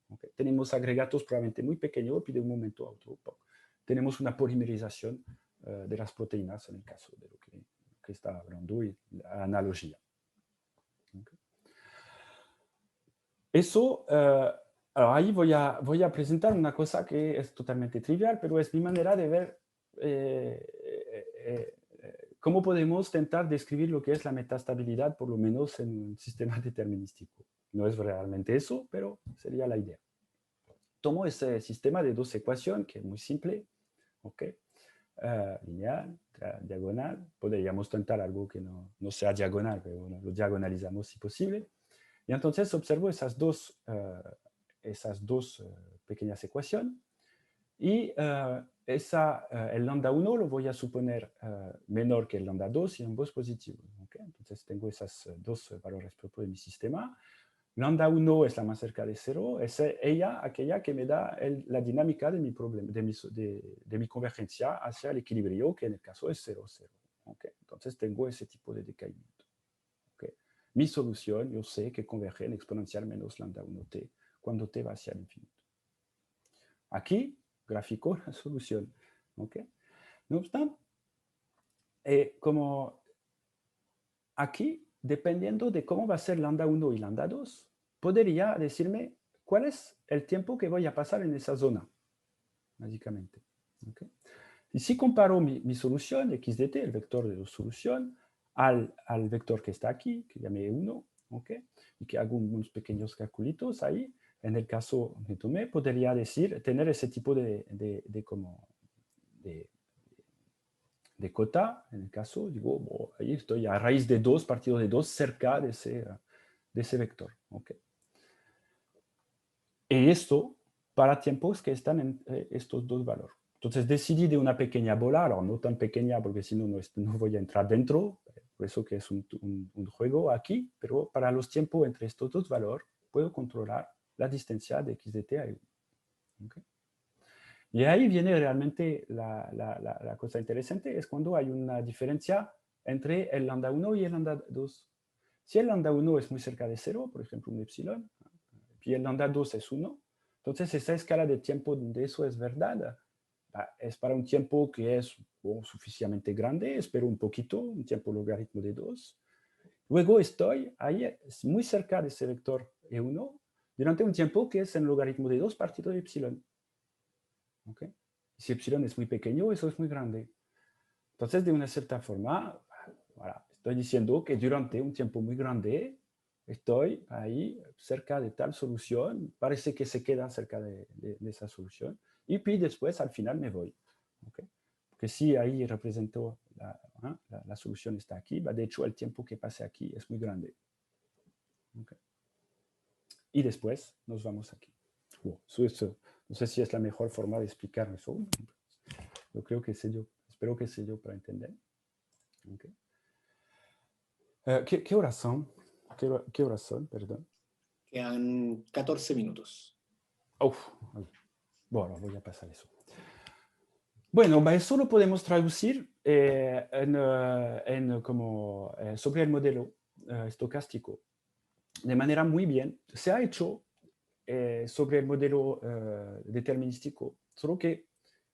¿Okay? Tenemos agregatos probablemente muy pequeños, y de un momento a otro tenemos una polimerización de las proteínas, en el caso de lo que está hablando, y la analogía. ¿Okay? Eso, ahí voy a presentar una cosa que es totalmente trivial, pero es mi manera de ver cómo podemos intentar describir lo que es la metastabilidad, por lo menos en un sistema determinístico. No es realmente eso, pero sería la idea. Tomo ese sistema de dos ecuaciones, que es muy simple, ¿okay? Lineal, diagonal. Podríamos tentar algo que no sea diagonal, pero bueno, lo diagonalizamos si posible. Y entonces observo esas dos pequeñas ecuaciones. Y el lambda 1 lo voy a suponer menor que el lambda 2 y ambos positivos. ¿Okay? Entonces tengo esos dos valores propios de mi sistema. Lambda 1 es la más cerca de 0, es aquella que me da la dinámica de mi problema, de mi convergencia hacia el equilibrio, que en el caso es 0, 0. ¿Okay? Entonces tengo ese tipo de decaimiento. ¿Okay? Mi solución, yo sé que converge en exponencial menos lambda 1t cuando t va hacia el infinito. Aquí grafico la solución. ¿Okay? No obstante, como aquí, dependiendo de cómo va a ser lambda 1 y lambda 2, podría decirme cuál es el tiempo que voy a pasar en esa zona, básicamente. ¿Okay? Y si comparo mi solución, x de t, el vector de la solución, al vector que está aquí, que llamé 1, ¿okay? Y que hago unos pequeños calculitos ahí, en el caso que tomé, podría tener ese tipo de cota, en el caso, digo, bueno, ahí estoy a raíz de 2, partido de 2, cerca de ese vector. ¿Okay? Y esto para tiempos que están en estos dos valores. Entonces decidí de una pequeña bola, ahora no tan pequeña porque si no, no voy a entrar dentro, por eso que es un juego aquí, pero para los tiempos entre estos dos valores puedo controlar la distancia de x de t a 1. ¿Okay? Y ahí viene realmente la cosa interesante, es cuando hay una diferencia entre el lambda 1 y el lambda 2. Si el lambda 1 es muy cerca de 0, por ejemplo un epsilon, y el lambda 2 es 1, entonces esa escala de tiempo donde eso es verdad, es para un tiempo que es suficientemente grande, espero un poquito, un tiempo logaritmo de 2. Luego estoy ahí muy cerca de ese vector E1 durante un tiempo que es en logaritmo de 2 partido de epsilon. ¿Okay? Si epsilon es muy pequeño, eso es muy grande. Entonces, de una cierta forma, voilà, estoy diciendo que durante un tiempo muy grande estoy ahí cerca de tal solución, parece que se queda cerca de esa solución, y puis después al final me voy. ¿Okay? Porque si ahí represento la solución está aquí, de hecho el tiempo que pase aquí es muy grande. ¿Okay? Y después nos vamos aquí. Eso, no sé si es la mejor forma de explicar eso. Yo creo que sé yo. Espero que sé yo para entender. Okay. ¿Qué horas son? ¿Qué horas son? Perdón. Quedan 14 minutos. Bueno, voy a pasar eso. Bueno, eso lo podemos traducir sobre el modelo estocástico de manera muy bien. Se ha hecho sobre el modelo determinístico. Solo que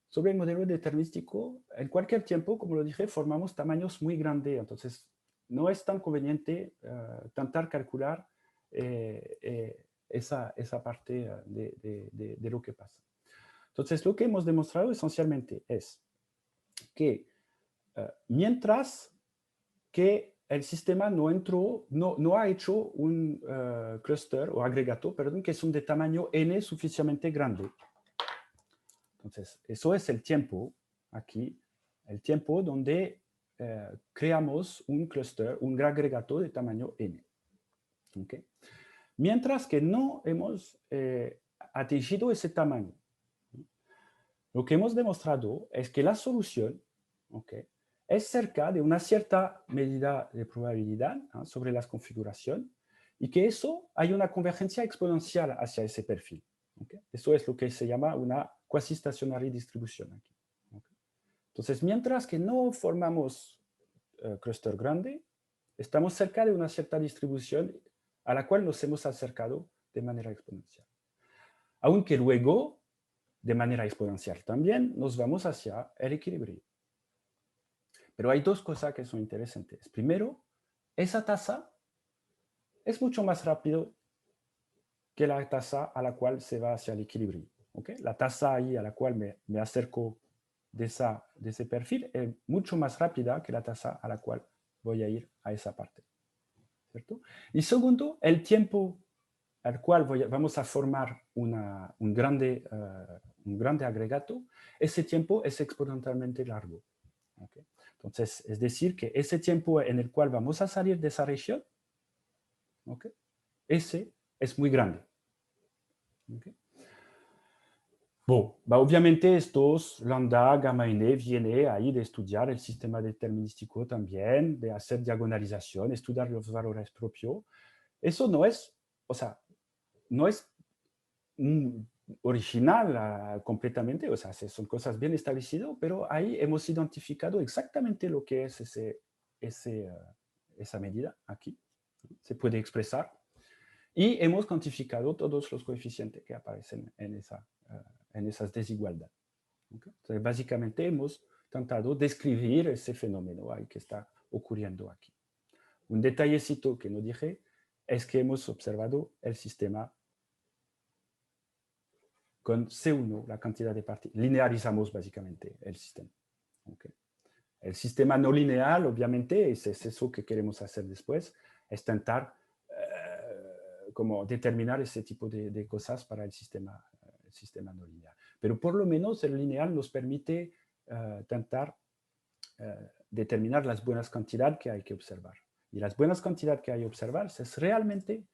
sobre el modelo determinístico, en cualquier tiempo, como lo dije, formamos tamaños muy grandes. Entonces, no es tan conveniente intentar calcular esa parte de lo que pasa. Entonces, lo que hemos demostrado esencialmente es que mientras que el sistema no ha hecho un clúster o agregato, perdón, que son de tamaño n suficientemente grande. Entonces, eso es el tiempo aquí, el tiempo donde creamos un clúster, un agregato de tamaño n. ¿Okay? Mientras que no hemos atingido ese tamaño. Lo que hemos demostrado es que la solución, ¿okay?, es cerca de una cierta medida de probabilidad, ¿no?, sobre la configuración, y que eso hay una convergencia exponencial hacia ese perfil. ¿Okay? Eso es lo que se llama una quasi-stationary distribution aquí. ¿Okay? Entonces, mientras que no formamos clúster grande, estamos cerca de una cierta distribución a la cual nos hemos acercado de manera exponencial. Aunque luego, de manera exponencial también, nos vamos hacia el equilibrio. Pero hay dos cosas que son interesantes. Primero, esa tasa es mucho más rápido que la tasa a la cual se va hacia el equilibrio. ¿Okay? La tasa ahí a la cual me acerco de ese perfil es mucho más rápida que la tasa a la cual voy a ir a esa parte. ¿Cierto? Y segundo, el tiempo al cual vamos a formar un grande agregato, ese tiempo es exponencialmente largo. ¿Okay? Entonces, es decir, que ese tiempo en el cual vamos a salir de esa región, ¿okay?, ese es muy grande. ¿Okay? Bueno, obviamente estos lambda, gamma n viene ahí de estudiar el sistema determinístico también, de hacer diagonalización, estudiar los valores propios. Eso no es, o sea, no es original completamente, o sea, son cosas bien establecidas, pero ahí hemos identificado exactamente lo que es esa medida aquí. Se puede expresar. Y hemos cuantificado todos los coeficientes que aparecen en esas desigualdades. ¿Okay? Entonces, básicamente hemos intentado describir ese fenómeno ahí que está ocurriendo aquí. Un detallecito que no dije es que hemos observado el sistema con C1, la cantidad de partículas. Linearizamos básicamente el sistema. ¿Okay? El sistema no lineal, obviamente, es eso que queremos hacer después, es intentar como determinar ese tipo de cosas para el sistema no lineal. Pero por lo menos el lineal nos permite intentar determinar las buenas cantidades que hay que observar. Y las buenas cantidades que hay que observar es realmente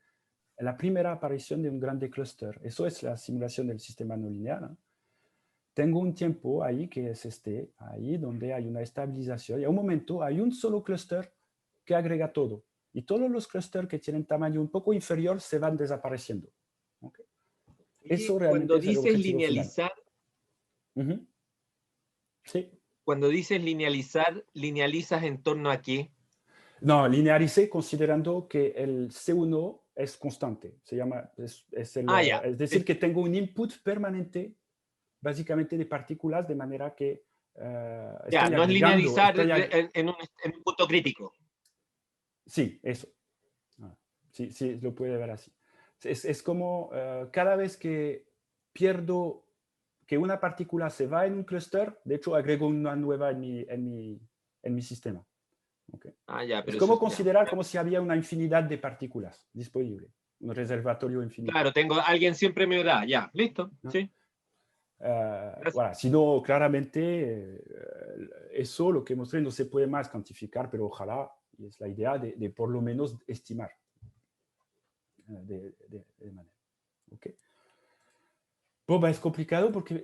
la primera aparición de un grande clúster. Eso es la simulación del sistema no lineal. ¿Eh? Tengo un tiempo ahí que es ahí donde hay una estabilización. Y a un momento hay un solo clúster que agrega todo. Y todos los clústeres que tienen tamaño un poco inferior se van desapareciendo. ¿Okay? Eso realmente cuando es el dices objetivo linealizar, final. Sí. Cuando dices linealizar, ¿linealizas en torno a qué? No, linearicé considerando que el C1 es constante. Se llama, es Ya. es decir, que tengo un input permanente, básicamente de partículas, de manera que Ya, estoy no es agregando. linealizar en un punto crítico. Sí, eso. Sí, sí, lo puede ver así. Es como cada vez que pierdo que una partícula se va en un clúster, de hecho agrego una nueva en mi sistema. Okay. Ya, Es pero como eso, considerar como si había una infinidad de partículas disponibles, un reservatorio infinito. Claro, alguien siempre me da, ya, listo, ¿No? sí. Voilà. Si no, claramente, eso lo que mostré no se puede más cuantificar, pero ojalá, y es la idea de por lo menos estimar de manera. Okay. Bueno, es complicado porque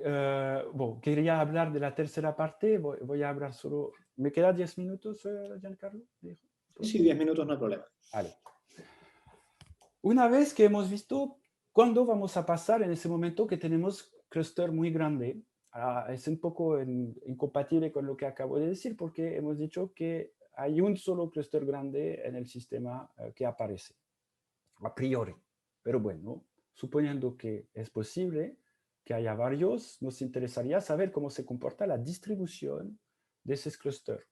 quería hablar de la tercera parte, voy a hablar solo... ¿Me queda 10 minutos, Giancarlo? Sí, 10 minutos no hay problema. Vale. Una vez que hemos visto cuándo vamos a pasar en ese momento que tenemos clúster muy grande, es un poco incompatible con lo que acabo de decir porque hemos dicho que hay un solo clúster grande en el sistema que aparece, a priori. Pero bueno, suponiendo que es posible que haya varios, nos interesaría saber cómo se comporta la distribución de ese clúster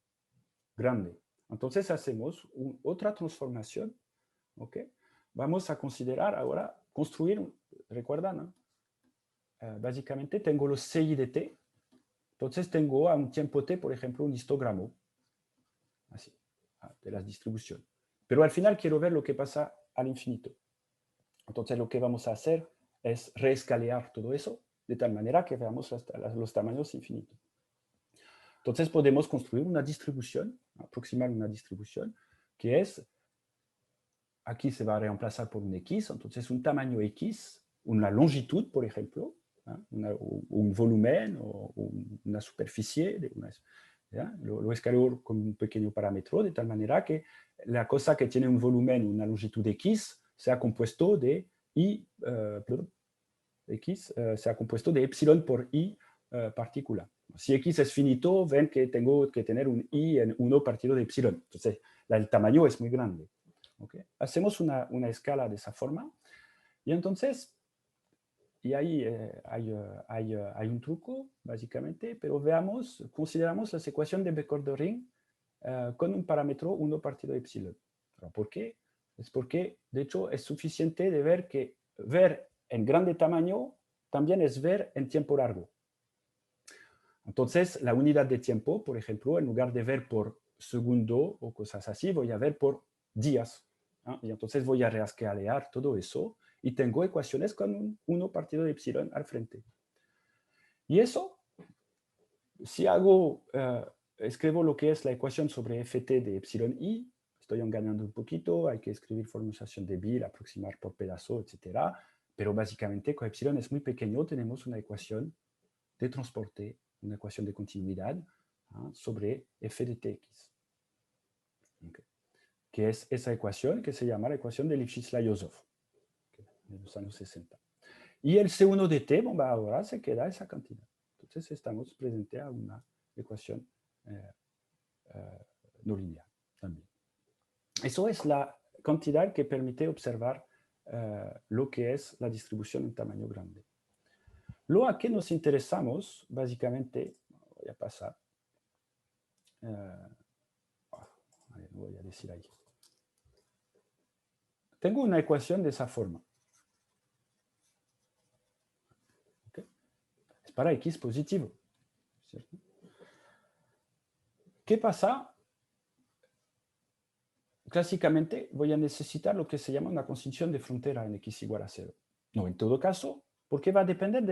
grande. Entonces hacemos otra transformación. ¿Ok? Vamos a considerar ahora construir, recuerdan, ¿no? Básicamente tengo los CI de t, entonces tengo a un tiempo t, por ejemplo, un histograma, así, de la distribución. Pero al final quiero ver lo que pasa al infinito. Entonces lo que vamos a hacer es reescalear todo eso de tal manera que veamos los tamaños infinitos. Entonces podemos construir una distribución, aproximar una distribución, que es, aquí se va a reemplazar por un X, entonces un tamaño X, una longitud, por ejemplo, un volumen o una superficie, lo escaleo con un pequeño parámetro, de tal manera que la cosa que tiene un volumen, una longitud X, sea compuesto de I, X, sea compuesto de epsilon por I partícula. Si X es finito, ven que tengo que tener un I en 1 partido de epsilon. Entonces, el tamaño es muy grande. ¿Okay? Hacemos una escala de esa forma. Y entonces, y ahí hay un truco, básicamente, pero veamos, consideramos la ecuación de Bécor-de-Ring con un parámetro 1 partido de epsilon. ¿Por qué? Es porque, de hecho, es suficiente de ver que ver en grande tamaño también es ver en tiempo largo. Entonces, la unidad de tiempo, por ejemplo, en lugar de ver por segundo o cosas así, voy a ver por días. Y entonces voy a reescalear todo eso y tengo ecuaciones con un 1 partido de epsilon al frente. Y eso, si escribo lo que es la ecuación sobre ft de epsilon i, estoy engañando un poquito, hay que escribir formalización de Bill, aproximar por pedazo, etc. Pero básicamente, con epsilon es muy pequeño, tenemos una ecuación de transporte, una ecuación de continuidad sobre f de tx. Okay. Que es esa ecuación que se llama la ecuación de Lifshitz-Loyozov, de los años 60. Y el C1 de t, ahora se queda esa cantidad. Entonces estamos presentes a una ecuación no lineal también. Eso es la cantidad que permite observar lo que es la distribución en tamaño grande. Lo a que nos interesamos, básicamente, voy a pasar, voy a decir ahí. Tengo una ecuación de esa forma. ¿Okay? Es para X positivo, ¿cierto? ¿Qué pasa? Clásicamente voy a necesitar lo que se llama una condición de frontera en X igual a 0. No, en todo caso, porque va a depender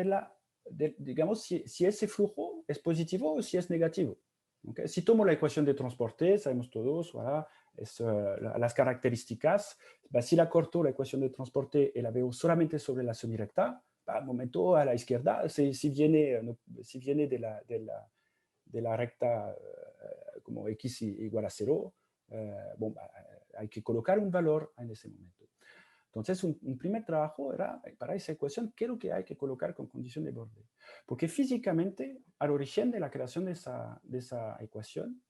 digamos, si ese flujo es positivo o si es negativo. ¿Okay? Si tomo la ecuación de transporte, sabemos todos, voilà, las características, si la corto la ecuación de transporte y la veo solamente sobre la semirecta, al momento a la izquierda, si viene de la recta como X igual a 0, hay que colocar un valor en ese momento. Entonces, un primer trabajo era, para esa ecuación, ¿qué es lo que hay que colocar con condición de borde? Porque físicamente, al origen de la creación de esa ecuación,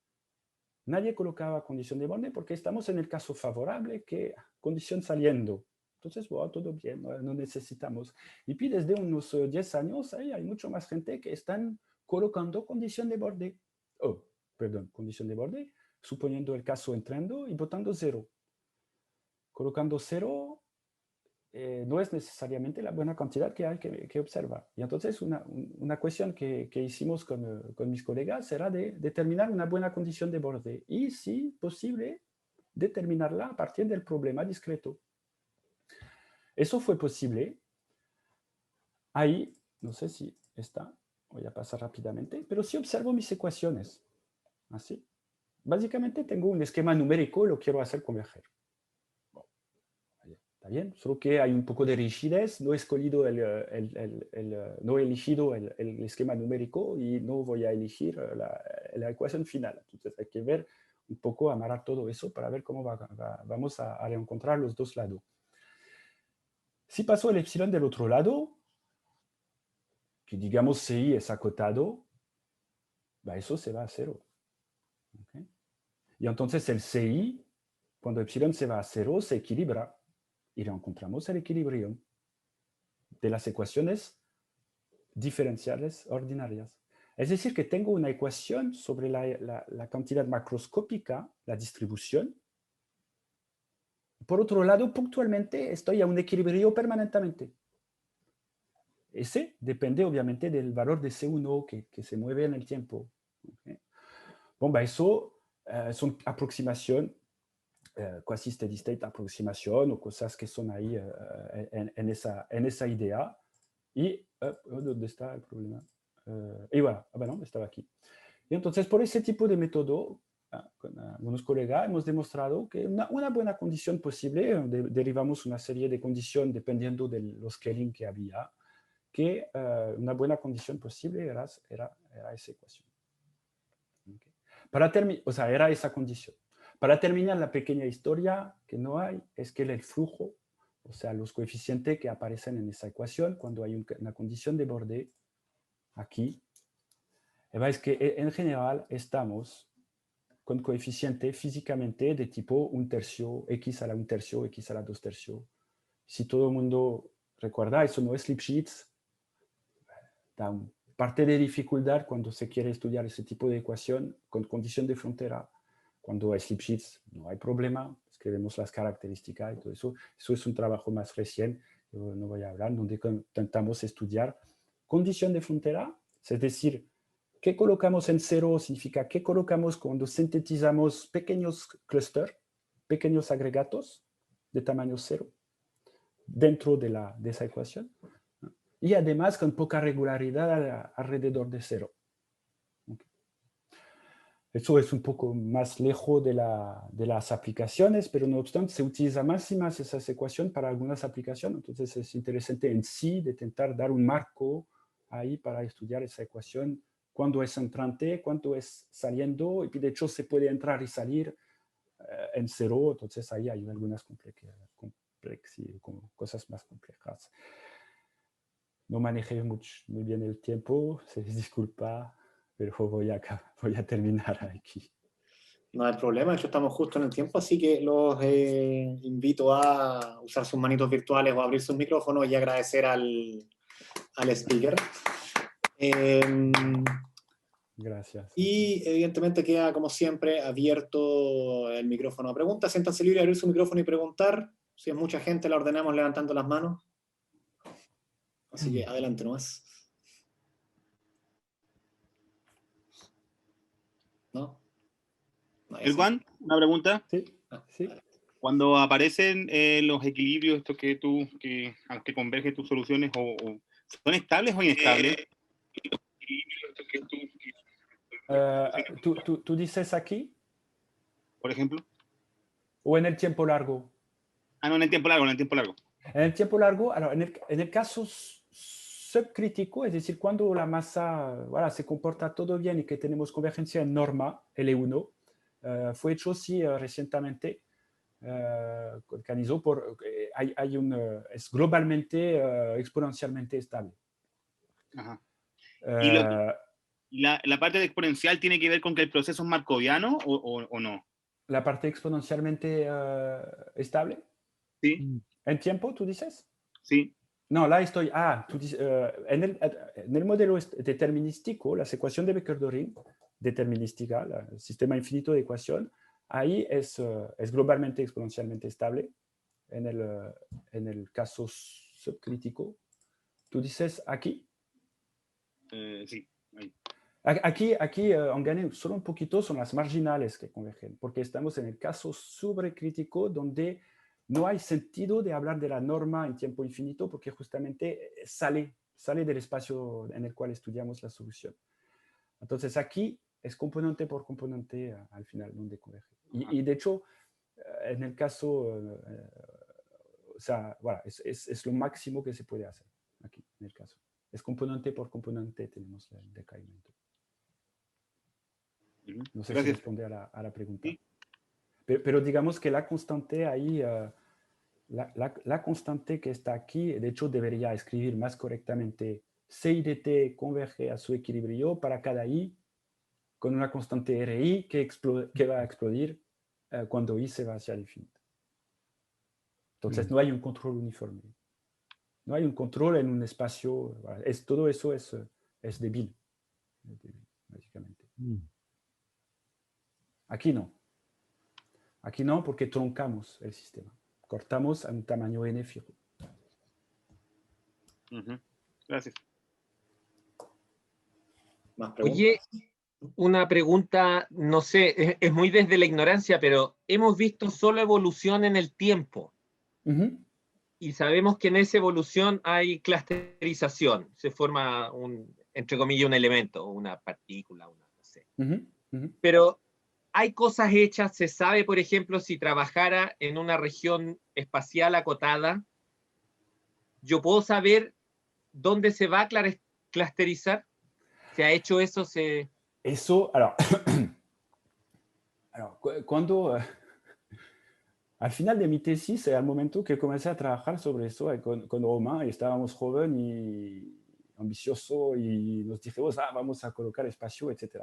nadie colocaba condición de borde porque estamos en el caso favorable que condición saliendo. Entonces, bueno, todo bien, no necesitamos. Y desde unos 10 años, hay mucho más gente que están colocando condición de borde. Condición de borde, suponiendo el caso entrando y botando 0. Colocando 0 no es necesariamente la buena cantidad que hay que observar. Y entonces una cuestión que hicimos con mis colegas era de determinar una buena condición de borde y, si posible, determinarla a partir del problema discreto. Eso fue posible. Ahí, no sé si está, voy a pasar rápidamente, pero si observo mis ecuaciones, así, básicamente tengo un esquema numérico y lo quiero hacer converger. ¿Está bien? Solo que hay un poco de rigidez, no he escogido no he elegido el esquema numérico y no voy a elegir la ecuación final. Entonces hay que ver un poco, amarrar todo eso para ver cómo vamos a reencontrar los dos lados. Si paso el epsilon del otro lado, que digamos CI es acotado, eso se va a 0. ¿Okay? Y entonces el CI, cuando epsilon se va a 0, se equilibra. Y encontramos el equilibrio. de las ecuaciones diferenciales ordinarias. Es decir, que tengo una ecuación sobre la cantidad macroscópica, la distribución. Por otro lado, puntualmente estoy a un equilibrio permanentemente. Ese depende obviamente del valor de C1 que se mueve en el tiempo. ¿Okay? Bon, eso son aproximación, quasi steady state aproximación o cosas que son ahí en esa idea. Y, ¿dónde está el problema? Y voilà, no, estaba aquí. Y entonces, por ese tipo de método, con algunos colegas hemos demostrado que una buena condición posible, derivamos una serie de condiciones dependiendo de los scaling que había, que una buena condición posible era esa ecuación. Okay. O sea, era esa condición. Para terminar la pequeña historia que no hay, es que el flujo, o sea, los coeficientes que aparecen en esa ecuación, cuando hay una condición de borde, aquí, es que en general estamos con coeficiente físicamente de tipo 1/3, x a la 1/3, x a la 2/3. Si todo el mundo recuerda, eso no es Lipschitz, da parte de dificultad cuando se quiere estudiar ese tipo de ecuación con condición de frontera. Cuando es Lipschitz no hay problema, escribimos las características y todo eso. Eso es un trabajo más reciente, yo no voy a hablar, donde intentamos estudiar condición de frontera, es decir, ¿qué colocamos en cero? Significa ¿qué colocamos cuando sintetizamos pequeños clústeres, pequeños agregatos de tamaño cero dentro de esa ecuación? Y además con poca regularidad alrededor de cero. Okay. Eso es un poco más lejos de las aplicaciones, pero no obstante se utiliza más y más esa ecuación para algunas aplicaciones. Entonces es interesante en sí de intentar dar un marco ahí para estudiar esa ecuación, cuándo es entrante, cuánto es saliendo, y de hecho se puede entrar y salir en cero, entonces ahí hay algunas cosas más complejas. No manejé muy bien el tiempo, se disculpa, pero voy a terminar aquí. No hay problema, de hecho estamos justo en el tiempo, así que los invito a usar sus manitos virtuales o abrir sus micrófonos y agradecer al speaker. Gracias. Y evidentemente queda, como siempre, abierto el micrófono a preguntas. Siéntanse libre de abrir su micrófono y preguntar. Si es mucha gente, la ordenamos levantando las manos. Así que adelante nomás. ¿No? No, El Juan, una pregunta. Sí, sí. Cuando aparecen los equilibrios, estos que aunque convergen tus soluciones, ¿son estables o inestables? ¿Tú dices aquí? Por ejemplo. ¿O en el tiempo largo? No, en el tiempo largo, en el tiempo largo. En el tiempo largo, en el caso subcrítico, es decir, cuando la masa se comporta todo bien y que tenemos convergencia en norma, L1, fue hecho sí recientemente, organizó es globalmente exponencialmente estable. Ajá. ¿Y la parte de exponencial tiene que ver con que el proceso es markoviano o no? ¿La parte exponencialmente estable? Sí. ¿En tiempo, tú dices? Sí. No, la estoy... tú dices, en el modelo determinístico, la ecuación de Becker-Doring, determinística, el sistema infinito de ecuación, ahí es globalmente exponencialmente estable. En el caso subcrítico, tú dices aquí. Sí. Ahí. Aquí han ganado solo un poquito, son las marginales que convergen, porque estamos en el caso sobrecrítico donde no hay sentido de hablar de la norma en tiempo infinito porque justamente sale del espacio en el cual estudiamos la solución. Entonces aquí es componente por componente al final donde converge. Y de hecho, en el caso, o sea, voilà, es lo máximo que se puede hacer aquí, en el caso. Es componente por componente, tenemos el decaimiento. No sé si responde a la pregunta. Sí. Pero digamos que la constante ahí, la constante que está aquí, de hecho debería escribir más correctamente C de t converge a su equilibrio para cada i con una constante RI que va a explodir cuando i se va hacia el infinito. Entonces no hay un control uniforme. No hay un control en un espacio. Todo eso es débil, básicamente. Aquí no. Aquí no, porque truncamos el sistema. Cortamos a un tamaño n fijo. Gracias. ¿Más preguntas? Oye, una pregunta, no sé, es muy desde la ignorancia, pero hemos visto solo evolución en el tiempo. Y sabemos que en esa evolución hay clusterización. Se forma, entre comillas, un elemento, una partícula, no sé. Pero hay cosas hechas, se sabe, por ejemplo, si trabajara en una región espacial acotada, yo puedo saber dónde se va a clusterizar. ¿Se ha hecho eso? Eso, cuando... al final de mi tesis, al momento que comencé a trabajar sobre eso con Romain, y estábamos joven y ambicioso, y nos dijimos, vamos a colocar espacio, etc.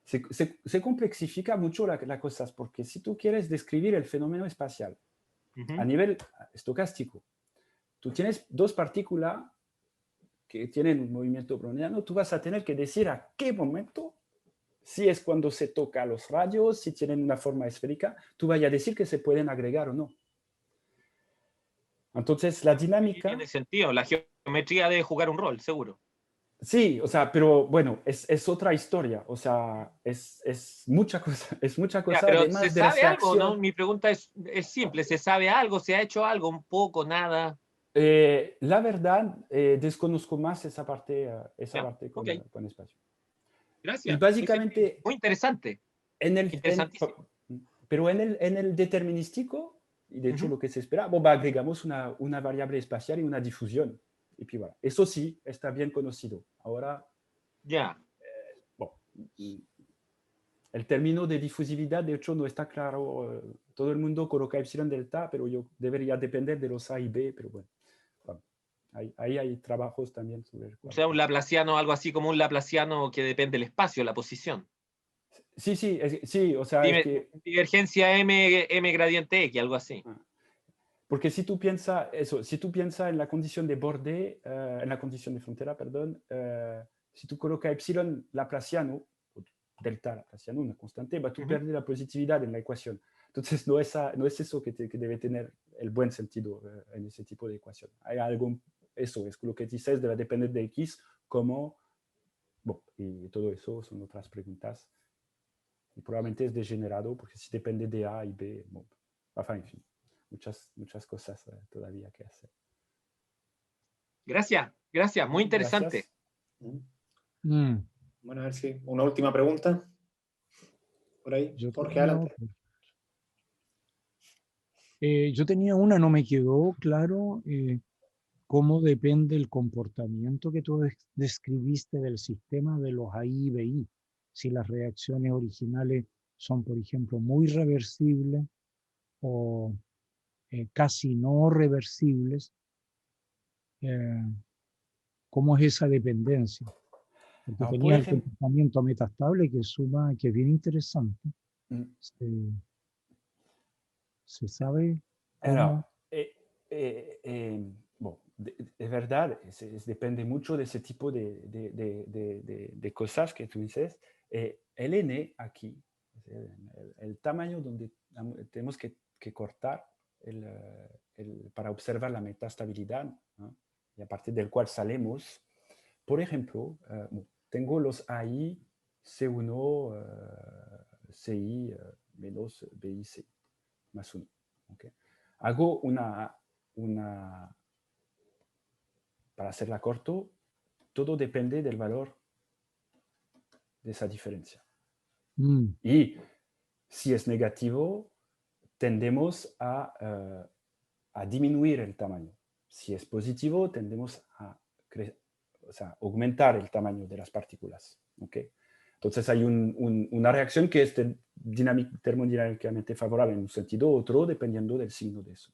Se complexifica mucho las cosas, porque si tú quieres describir el fenómeno espacial a nivel estocástico, tú tienes dos partículas que tienen un movimiento browniano, tú vas a tener que decir a qué momento, si es cuando se toca los rayos, si tienen una forma esférica, tú vayas a decir que se pueden agregar o no. Entonces, la dinámica... Tiene sentido, la geometría debe jugar un rol, seguro. Sí, o sea, pero bueno, es otra historia, o sea, es mucha cosa, Pero además ¿se de la sabe algo, reacción. no? Mi pregunta es simple, ¿se sabe algo? ¿Se ha hecho algo? ¿Un poco? ¿Nada? La verdad, desconozco más esa parte Ok. con espacio. Y Gracias. básicamente, Muy interesante. Interesantísimo. pero en el determinístico, y de hecho lo que se espera, agregamos una variable espacial y una difusión. Y puis voilà. Eso sí, está bien conocido. Ahora, Ya. el término de difusividad, de hecho, no está claro. Todo el mundo coloca epsilon delta, pero yo debería depender de los A y B, pero bueno. Ahí hay trabajos también sobre el O sea, un laplaciano, algo así como un laplaciano que depende del espacio, la posición. Sí, o sea, es que... Divergencia M gradiente X, algo así. Porque si tú piensas en la condición de borde, en la condición de frontera, perdón, si tú colocas epsilon laplaciano, o delta laplaciano, una constante, tú pierdes la positividad en la ecuación. Entonces, no es eso que debe tener el buen sentido en ese tipo de ecuación. Hay algo, eso es lo que dices, debe depender de X, como, y todo eso son otras preguntas. Y probablemente es degenerado, porque si depende de A y B, en fin. Muchas cosas todavía que hacer. Gracias, muy interesante. Gracias. Bueno, a ver si una última pregunta. Por ahí, Jorge, adelante. Yo tenía una, no me quedó claro cómo depende el comportamiento que tú describiste del sistema de los AI y BI. Si las reacciones originales son, por ejemplo, muy reversibles o casi no reversibles, ¿cómo es esa dependencia? Porque tenía el comportamiento metastable que es bien interesante. ¿Se sabe cómo? Es verdad, depende mucho de ese tipo de cosas que tú dices. El N aquí, el tamaño donde tenemos que cortar para observar la metastabilidad, ¿no? Y a partir del cual salimos. Por ejemplo, tengo los AI C1, CI menos BIC más 1. ¿Okay? Hago para hacerla corto, todo depende del valor de esa diferencia. Y si es negativo, tendemos a disminuir el tamaño. Si es positivo, tendemos a aumentar el tamaño de las partículas. ¿Okay? Entonces hay una reacción que es termodinámicamente favorable en un sentido u otro, dependiendo del signo de eso.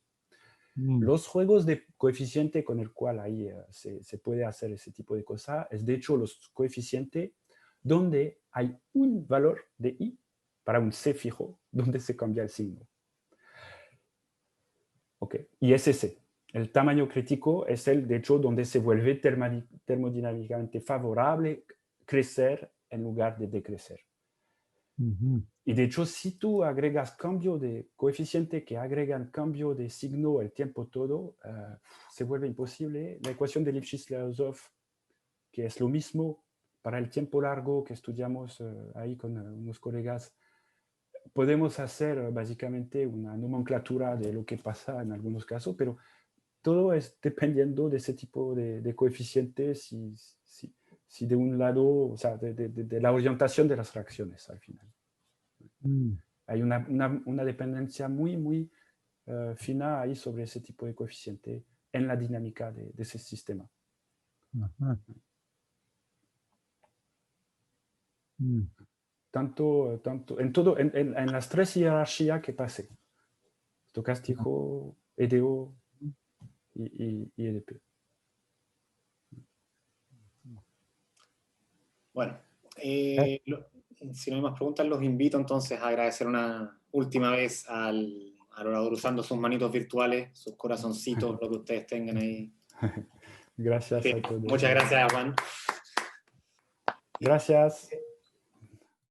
Los juegos de coeficiente con el cual ahí se puede hacer ese tipo de cosas es de hecho los coeficientes donde hay un valor de I para un C fijo, donde se cambia el signo. Okay. Y es ese. El tamaño crítico es el, de hecho, donde se vuelve termodinámicamente favorable crecer en lugar de decrecer. Y de hecho, si tú agregas cambio de coeficiente que agregan cambio de signo el tiempo todo, se vuelve imposible. La ecuación de Lipschitz-Leozov, que es lo mismo para el tiempo largo que estudiamos ahí con unos colegas, podemos hacer básicamente una nomenclatura de lo que pasa en algunos casos, pero todo es dependiendo de ese tipo de coeficientes si de un lado, o sea, de la orientación de las reacciones al final. Hay una dependencia muy, muy fina ahí sobre ese tipo de coeficiente en la dinámica de ese sistema. Tanto en las tres jerarquías que pasé: estocástico, EDO y EDP. Bueno, si no hay más preguntas, los invito entonces a agradecer una última vez al orador usando sus manitos virtuales, sus corazoncitos, lo que ustedes tengan ahí. Gracias a todos. Muchas gracias, Juan. Gracias.